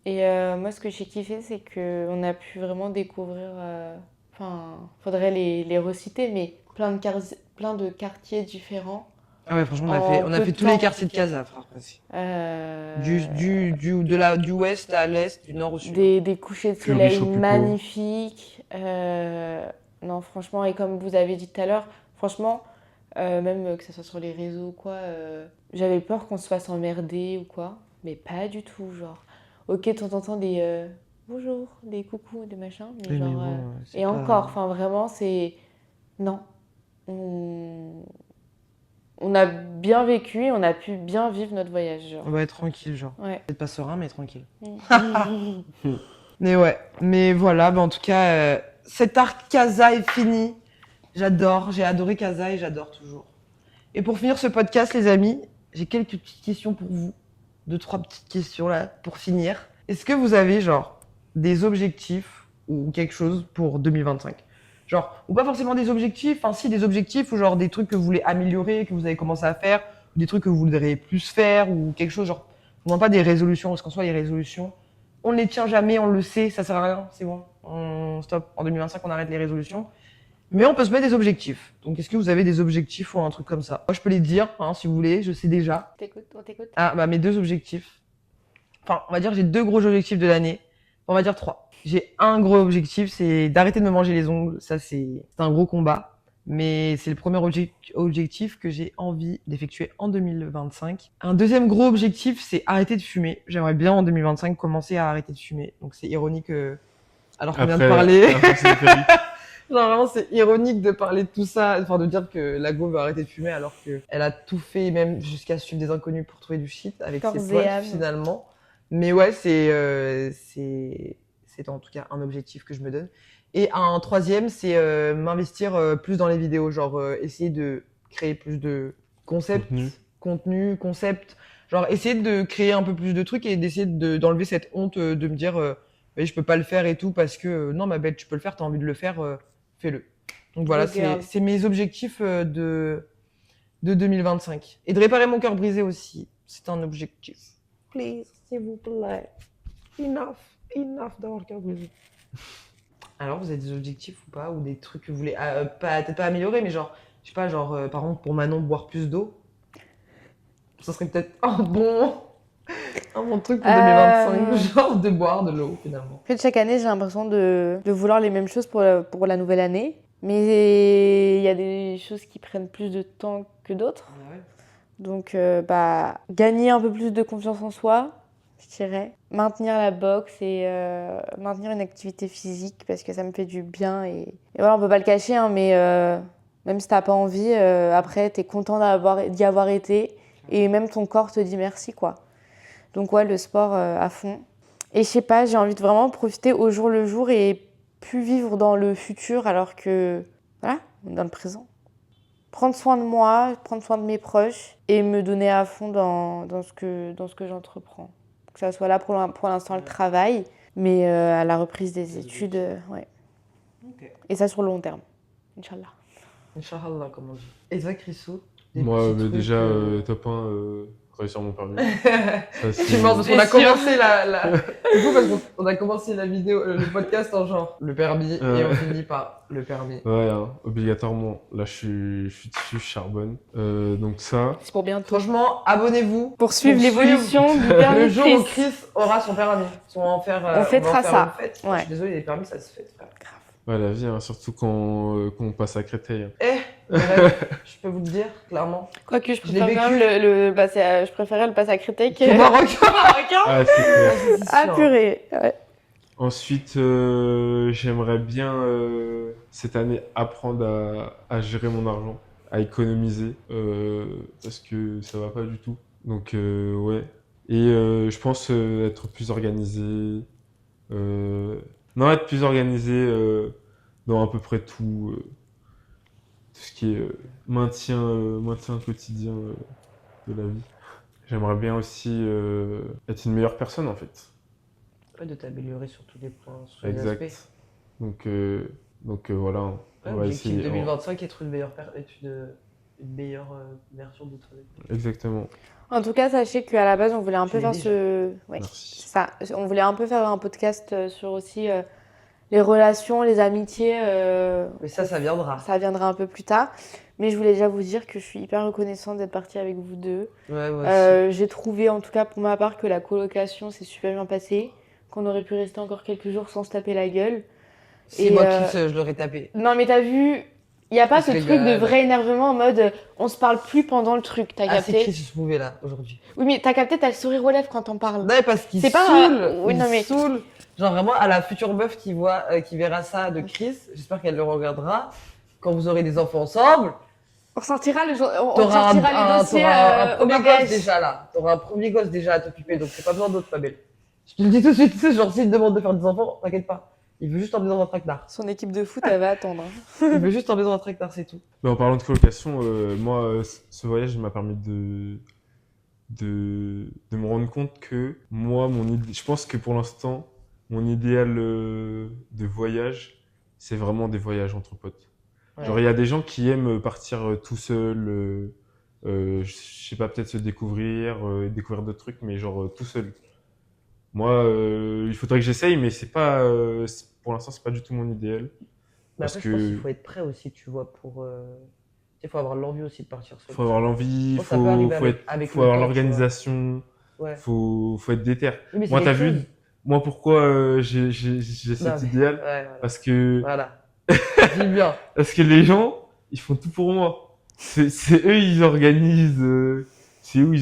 S1: Et moi, ce que j'ai kiffé, c'est qu'on a pu vraiment découvrir. Enfin, faudrait les reciter, mais plein de quartiers différents.
S2: Ah ouais, franchement,
S1: En
S2: on a
S1: peu
S2: fait
S1: de
S2: tous les
S1: temps.
S2: quartiers de Casa, frère, presque.
S1: Euh,
S2: Du ouest à l'est, du nord au sud.
S1: des couchers de
S3: Plus riche
S1: soleil
S3: au plus
S1: magnifiques. Non, franchement, et comme vous avez dit tout à l'heure, franchement, même que ce soit sur les réseaux ou quoi, j'avais peur qu'on se fasse emmerder ou quoi, mais pas du tout, genre. Ok, de temps en temps, des bonjour, des coucous, des machins, mais
S2: Oui, mais
S1: genre.
S2: bon, c'est
S1: Et
S2: pas-
S1: encore, enfin, vraiment, c'est. Non. On a bien vécu, on a pu bien vivre notre voyage, genre.
S2: On va être tranquille, genre.
S1: Ouais.
S2: Peut-être pas serein, mais tranquille.
S1: Mm.
S2: Mais ouais, mais voilà, en tout cas, cet arc Casa est fini. J'adore, j'ai adoré Casa et j'adore toujours. Et pour finir ce podcast, les amis, j'ai quelques petites questions pour vous. 2-3 petites questions là, pour finir. Est-ce que vous avez, genre, des objectifs ou quelque chose pour 2025 ? Genre, ou pas forcément des objectifs, enfin si, des objectifs ou genre des trucs que vous voulez améliorer, que vous avez commencé à faire, ou des trucs que vous voudriez plus faire, ou quelque chose, genre, non pas des résolutions, parce qu'en soi, les résolutions, on ne les tient jamais, on le sait, ça sert à rien, c'est bon, on stop. En 2025, on arrête les résolutions. Mais on peut se mettre des objectifs. Donc, est-ce que vous avez des objectifs ou un truc comme ça ? Moi, je peux les dire, hein, si vous voulez, je sais déjà.
S1: On t'écoute.
S2: Ah, bah, mes 2 objectifs. Enfin, on va dire, j'ai 2 gros objectifs de l'année. On va dire 3. J'ai un gros objectif, c'est d'arrêter de me manger les ongles. Ça, c'est un gros combat. Mais c'est le premier objectif que j'ai envie d'effectuer en 2025. Un deuxième gros objectif, c'est arrêter de fumer. J'aimerais bien en 2025 commencer à arrêter de fumer. Donc c'est ironique alors qu'on vient de parler.
S3: après, c'est fini.
S2: Genre vraiment c'est ironique de parler de tout ça, enfin de dire que la go veut arrêter de fumer alors qu'elle a tout fait, même jusqu'à suivre des inconnus pour trouver du shit avec
S1: Corps
S2: ses
S1: et
S2: potes
S1: âme.
S2: finalement. Mais ouais, c'est en tout cas un objectif que je me donne. Et un troisième, c'est m'investir plus dans les vidéos, genre essayer de créer plus de concepts, concepts, genre essayer de créer un peu plus de trucs et d'essayer d'enlever cette honte de me dire oui, je peux pas le faire et tout parce que non ma belle, tu peux le faire, t'as envie de le faire, fais-le. Donc voilà,
S1: Regarde.
S2: c'est mes objectifs de 2025. Et de réparer mon cœur brisé aussi, c'est un objectif. Please, s'il vous plaît. Enough d'avoir le cœur brisé. Alors, vous avez des objectifs ou pas? Ou des trucs que vous voulez, peut-être pas améliorer, mais genre, je sais pas, genre, par exemple, pour Manon, boire plus d'eau. Ça serait peut-être un bon truc pour 2025, genre de boire de l'eau, finalement.
S1: En fait, chaque année, j'ai l'impression de vouloir les mêmes choses pour la nouvelle année. Mais il y a des choses qui prennent plus de temps que d'autres. Donc, gagner un peu plus de confiance en soi, je dirais. Maintenir la boxe et maintenir une activité physique parce que ça me fait du bien. Et voilà, on peut pas le cacher, hein, mais même si t'as pas envie, après, t'es content d'y avoir été. Et même ton corps te dit merci, quoi. Donc ouais, le sport à fond. Et je sais pas, j'ai envie de vraiment profiter au jour le jour et plus vivre dans le futur alors que, voilà, dans le présent. Prendre soin de moi, prendre soin de mes proches et me donner à fond dans ce que j'entreprends. Que ça soit là pour l'instant le travail, mais à la reprise des études, ouais.
S2: Ok.
S1: Et ça sur le long terme, Inch'Allah.
S2: Inch'Allah, comme on dit. Et toi, Chrisou?
S3: Moi, déjà, top 1, réussir mon permis. Ça, c'est-
S2: Tu penses parce qu'on a commencé C'est fou parce qu'on a commencé la vidéo, le podcast en genre le permis et on finit par le permis.
S3: Ouais, hein, obligatoirement. Là, je suis dessus, je charbonne. Donc ça.
S1: C'est pour bientôt.
S2: Franchement, abonnez-vous.
S1: Pour suivre
S2: Pour
S1: l'évolution du permis
S2: Le
S1: de
S2: jour où
S1: Chris.
S2: Chris aura son permis. On
S1: On fêtera
S2: va en faire
S1: ça.
S2: une fête.
S1: Ouais.
S2: Je suis désolée, les permis, ça se fête, frère.
S3: Ouais, la vie, hein, surtout quand on passe à Créteil. Hein.
S2: Bref, je peux vous le dire, clairement.
S1: Quoique je
S2: Je l'ai
S1: préfère quand même je préférais le passer à Créteil que
S2: Au Maroc.
S1: Marocain.
S3: Ah, c'est clair.
S1: Ah purée. Ouais.
S3: Ensuite, j'aimerais bien cette année apprendre à gérer mon argent, à économiser, parce que ça va pas du tout. Donc ouais. Et je pense être plus organisé. Non, être plus organisé dans à peu près tout. tout ce qui est maintien quotidien de la vie. J'aimerais bien aussi être une meilleure personne en fait.
S2: Ouais, de t'améliorer sur tous les points, sur tous les
S3: Exact.
S2: aspects.
S3: Donc voilà,
S2: Ouais,
S3: on va
S2: objectif
S3: essayer.
S2: 2025, être une meilleure, une meilleure version de toi-même.
S3: Exactement.
S1: En tout cas, sachez qu'à la base, on voulait un
S2: Tu
S1: peu
S2: l'es
S1: faire
S2: déjà.
S1: Ouais,
S3: Merci.
S1: c'est ça. On voulait un peu faire un podcast sur aussi les relations, les amitiés.
S2: Mais ça viendra.
S1: Ça viendra un peu plus tard. Mais je voulais déjà vous dire que je suis hyper reconnaissante d'être partie avec vous deux.
S2: Ouais, moi aussi.
S1: J'ai trouvé, en tout cas pour ma part, que la colocation s'est super bien passée. Qu'on aurait pu rester encore quelques jours sans se taper la gueule.
S2: C'est
S1: Et,
S2: moi qui je l'aurais tapé.
S1: Non, mais t'as vu, il n'y a pas
S2: Parce
S1: ce
S2: que,
S1: truc de vrai énervement en mode on se parle plus pendant le truc. T'as
S2: Ah, c'est
S1: capté?
S2: Chris Mouvet là, aujourd'hui.
S1: Oui, mais t'as capté, t'as le sourire aux lèvres quand on parle.
S2: Non, parce qu'il
S1: C'est pas
S2: saoule.
S1: oui,
S2: Il
S1: non, mais-
S2: saoule. Genre vraiment, à la future meuf qui verra ça de Chris, j'espère qu'elle le regardera. Quand vous aurez des enfants ensemble,
S1: On sortira, on
S2: t'auras
S1: sortira les dossiers
S2: un premier
S1: au
S2: gosse
S1: bagage.
S2: déjà là. T'auras un premier gosse déjà à t'occuper, donc c'est pas besoin d'autre, ma belle. Je te le dis tout de suite, tu sais, genre s'il te demande de faire des enfants, t'inquiète pas. Il veut juste emmener dans un traquenard.
S1: Son équipe de foot, elle va attendre.
S2: Il veut juste emmener dans un traquenard, c'est tout.
S3: Mais en parlant de colocation, moi, ce voyage m'a permis de me rendre compte que moi, je pense que pour l'instant, mon idéal de voyage, c'est vraiment des voyages entre potes.
S2: Ouais.
S3: Genre, il y a des gens qui aiment partir tout seul, je sais pas, peut-être se découvrir, découvrir d'autres trucs, mais genre tout seul. Moi, il faudrait que j'essaye, mais c'est pas, pour l'instant, c'est pas du tout mon idéal.
S2: Mais
S3: Parce
S2: après, je pense
S3: que
S2: qu'il faut être prêt aussi, tu vois, pour. Il faut avoir l'envie aussi de partir seul.
S3: faut avoir l'envie,
S2: Bon, ça peut arriver
S3: faut
S2: le
S3: avoir
S2: temps,
S3: l'organisation,
S2: Ouais.
S3: faut être déter.
S2: Oui, mais c'est
S3: Moi, t'as
S2: quelque
S3: vu,
S2: chose.
S3: moi, pourquoi j'ai cet
S2: Non, mais-
S3: idéal?
S2: Ouais, voilà.
S3: Parce que
S2: Dis bien.
S3: les gens, ils font tout pour moi. C'est eux, ils organisent. C'est eux,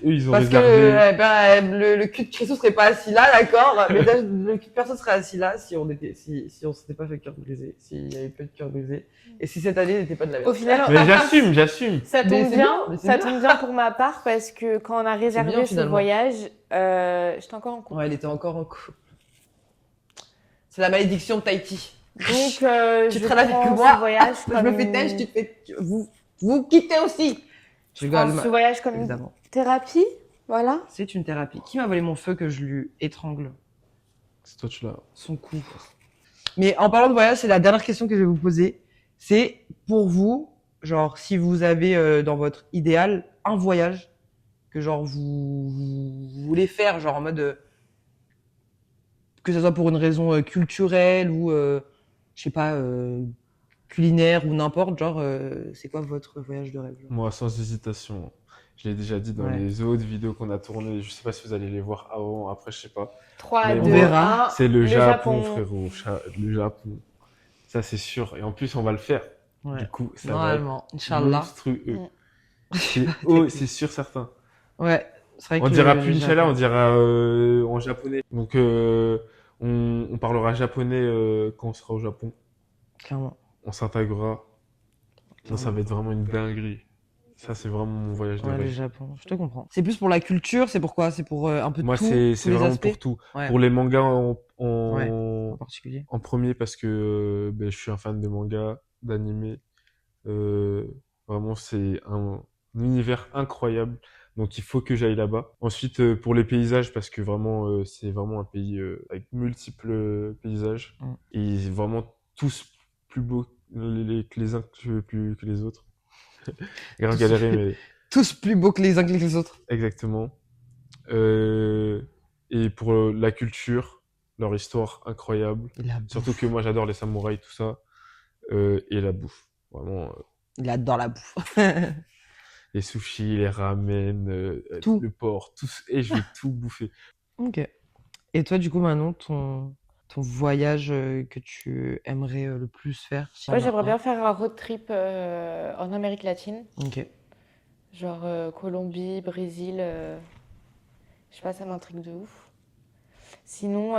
S3: ils ont
S2: Parce que le cul de Christo serait pas assis là, d'accord. Mais le cul de personne serait assis là si on s'était pas fait cœur brisé, s'il y avait pas de cœur brisé. Et si cette année n'était pas de la merde.
S1: Au final,
S3: Mais j'assume.
S1: ça
S2: Mais
S1: tombe
S2: c'est
S1: bien,
S2: bien, mais c'est
S1: ça
S2: bien.
S1: tombe bien pour ma part parce que quand on a réservé
S2: bien,
S1: ce
S2: finalement.
S1: voyage, j'étais encore en couple.
S2: Ouais, elle était encore en couple. C'est la malédiction de Tahiti.
S1: Donc,
S2: Tu
S1: je
S2: te relâches
S1: prends
S2: que moi.
S1: ce voyage
S2: Je
S1: comme
S2: me fais têche, tu te fais. Vous quittez aussi.
S1: je prends ce voyage comme une
S2: Évidemment.
S1: thérapie, voilà.
S2: C'est une thérapie. Qui m'a volé mon feu que je lui étrangle
S3: C'est toi, tu l'as.
S2: son cou? Mais en parlant de voyage, c'est la dernière question que je vais vous poser. C'est pour vous, genre, si vous avez dans votre idéal un voyage que genre vous voulez faire, genre en mode que ce soit pour une raison culturelle ou je sais pas culinaire ou n'importe, genre c'est quoi votre voyage de rêve genre
S3: Moi, sans hésitation. Je l'ai déjà dit dans
S2: Ouais.
S3: les autres vidéos qu'on a tournées. Je sais pas si vous allez les voir avant, après, je sais pas.
S1: 3,
S3: Mais
S1: 2,
S3: on
S2: verra.
S1: 1.
S3: C'est le Japon, frérot. Le Japon. Ça, c'est sûr. Et en plus, on va le faire.
S2: Ouais.
S3: Du coup, ça va
S2: Normalement,
S3: être
S2: Inch'Allah.
S3: monstrueux.
S1: Mm.
S3: C'est sûr, certain.
S2: Ouais, c'est vrai
S3: On
S2: que
S3: dira
S2: le
S3: plus
S2: Japon.
S3: Inch'Allah, on dira en japonais. Donc, on parlera japonais quand on sera au Japon.
S2: Clairement.
S3: On s'intégrera. Non, ça va être vraiment une dinguerie. Ça, c'est vraiment mon voyage de
S2: Ouais, le
S3: rêve.
S2: Japon, je te comprends. C'est plus pour la culture, c'est pourquoi? C'est pour un peu de
S3: Moi,
S2: tout,
S3: c'est
S2: tous les
S3: vraiment
S2: aspects
S3: pour tout.
S2: Ouais.
S3: Pour les mangas
S2: en particulier.
S3: en premier, parce que je suis un fan de manga, d'anime. Vraiment, c'est un univers incroyable. Donc, il faut que j'aille là-bas. Ensuite, pour les paysages, parce que vraiment, c'est vraiment un pays avec multiples paysages.
S2: Mm.
S3: Et vraiment tous plus beaux que les uns que les autres. Grave
S2: Tous-
S3: galéré, mais
S2: Tous plus beaux que les uns que les autres.
S3: exactement. Et pour la culture, leur histoire incroyable. Surtout que moi, j'adore les samouraïs, tout ça. Et la bouffe. Vraiment,
S2: Il adore la bouffe.
S3: les sushis, les ramen,
S2: Tout.
S3: le porc, tout. Et je vais tout bouffer.
S2: Ok. Et toi, du coup, Manon, ton voyage que tu aimerais le plus faire? s'il y
S1: Moi,
S2: en a
S1: j'aimerais
S2: un.
S1: bien faire un road trip en Amérique latine,
S2: Ok.
S1: genre Colombie, Brésil. Je sais pas, ça m'intrigue de ouf. Sinon,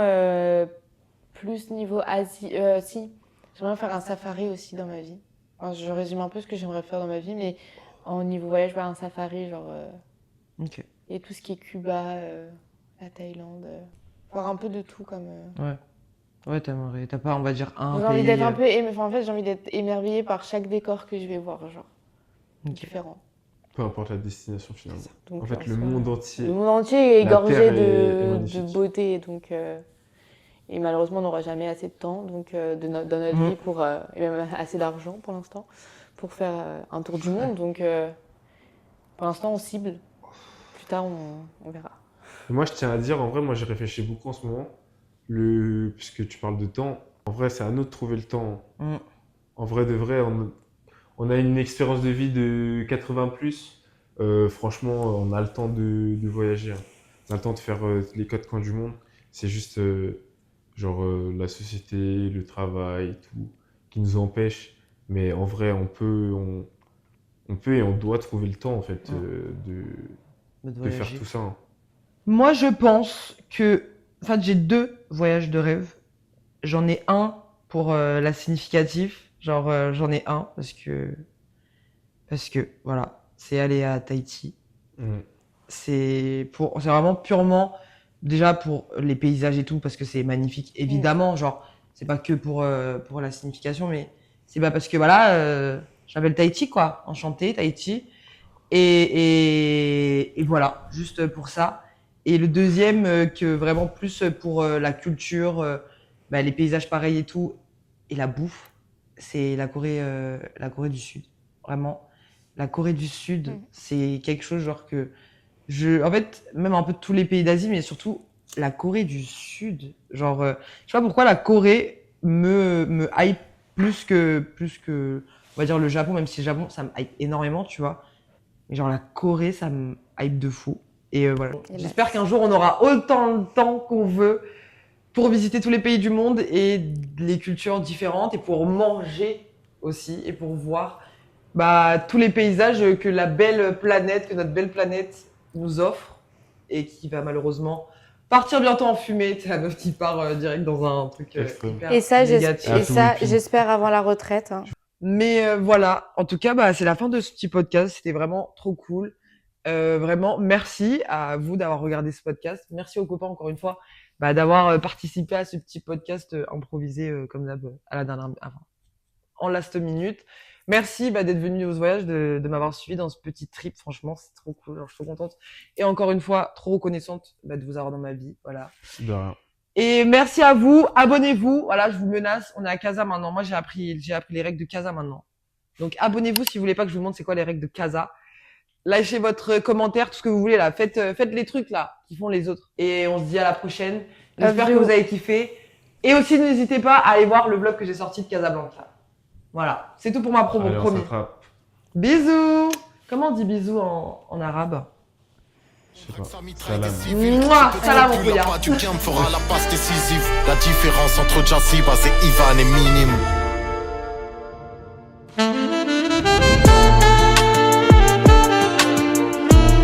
S1: plus niveau Asie, si, j'aimerais faire un safari aussi dans ma vie. Enfin, je résume un peu ce que j'aimerais faire dans ma vie, mais en niveau voyage, un safari, genre,
S2: Ok.
S1: et tout ce qui est Cuba, la Thaïlande, voir un peu de tout comme.
S2: Ouais. Ouais, t'as pas, on va dire, un
S1: J'ai envie
S2: pays.
S1: d'être un peu en fait, j'ai envie d'être émerveillée par chaque décor que je vais voir, genre,
S2: Ok.
S1: différent.
S3: Peu importe la destination finalement.
S1: Donc,
S3: En fait, le
S1: ça-
S3: monde entier.
S1: Le monde entier est
S3: La
S1: égorgé
S3: Terre est
S1: de
S3: magnifique.
S1: beauté, donc et malheureusement on n'aura jamais assez de temps donc dans notre
S2: Mm.
S1: vie pour et même assez d'argent pour l'instant pour faire un tour du monde. Donc pour l'instant on cible. Plus tard on verra.
S3: Et moi, je tiens à dire, en vrai, moi, j'ai réfléchi beaucoup en ce moment. Puisque tu parles de temps, en vrai, c'est à nous de trouver le temps.
S2: Mm.
S3: En vrai, de vrai, on a une expérience de vie de 80 plus. Franchement, on a le temps de voyager, hein. On a le temps de faire les quatre coins du monde. C'est juste, la société, le travail, tout, qui nous empêche. Mais en vrai, on peut et on doit trouver le temps, en fait, de faire
S2: voyager.
S3: tout ça, hein.
S2: Moi, je pense que. Enfin, j'ai 2 voyages de rêve. J'en ai un pour la significative. Genre, j'en ai un parce que. Parce que, voilà, c'est aller à Tahiti.
S3: Mm.
S2: C'est vraiment purement. Déjà pour les paysages et tout, parce que c'est magnifique, évidemment. Genre, c'est pas que pour la signification, mais c'est pas parce que, voilà, j'appelle Tahiti, quoi. Enchanté, Tahiti. Et voilà, juste pour ça. Et le deuxième, que vraiment plus pour la culture, les paysages pareils et tout, et la bouffe, c'est la Corée du Sud. Vraiment, la Corée du Sud, c'est quelque chose genre que en fait, même un peu de tous les pays d'Asie, mais surtout la Corée du Sud. Genre, je sais pas pourquoi la Corée me hype plus que, on va dire le Japon, même si le Japon, ça me hype énormément, tu vois. Mais genre la Corée, ça me hype de fou. Et voilà.
S1: Et
S2: J'espère qu'un jour on aura autant de temps qu'on veut pour visiter tous les pays du monde et les cultures différentes et pour manger aussi et pour voir tous les paysages que notre belle planète nous offre et qui va malheureusement partir bientôt en fumée. C'est la meuf qui part direct dans un truc
S3: Extrême.
S2: hyper
S1: Et ça,
S2: négatif.
S1: j'espère avant la retraite, hein.
S2: Mais voilà, en tout cas, c'est la fin de ce petit podcast. C'était vraiment trop cool. Vraiment, merci à vous d'avoir regardé ce podcast. Merci aux copains, encore une fois, d'avoir participé à ce petit podcast improvisé comme d'hab à la en last minute. Merci d'être venu au voyage, de m'avoir suivi dans ce petit trip. Franchement, c'est trop cool. Alors, je suis trop contente. Et encore une fois, trop reconnaissante de vous avoir dans ma vie. Voilà.
S3: De rien.
S2: Et merci à vous. Abonnez-vous. Voilà, je vous menace. On est à Casa maintenant. Moi, j'ai appris les règles de Casa maintenant. Donc, abonnez-vous si vous voulez pas que je vous montre c'est quoi les règles de Casa. Lâchez votre commentaire, tout ce que vous voulez là. Faites les trucs là qui font les autres. Et on se dit à la prochaine. J'espère que vous avez kiffé. Et aussi, n'hésitez pas à aller voir le vlog que j'ai sorti de Casablanca. Voilà, c'est tout pour ma promo,
S3: Allez, on
S2: promis.
S3: s'attrape.
S2: Bisous. Comment on dit bisous en arabe?
S3: Je sais pas. Salam.
S2: Mouah, salam mon
S6: La
S2: couillard.
S6: du gain fera la passe décisive. La différence entre Jassiba et Ivan est minime.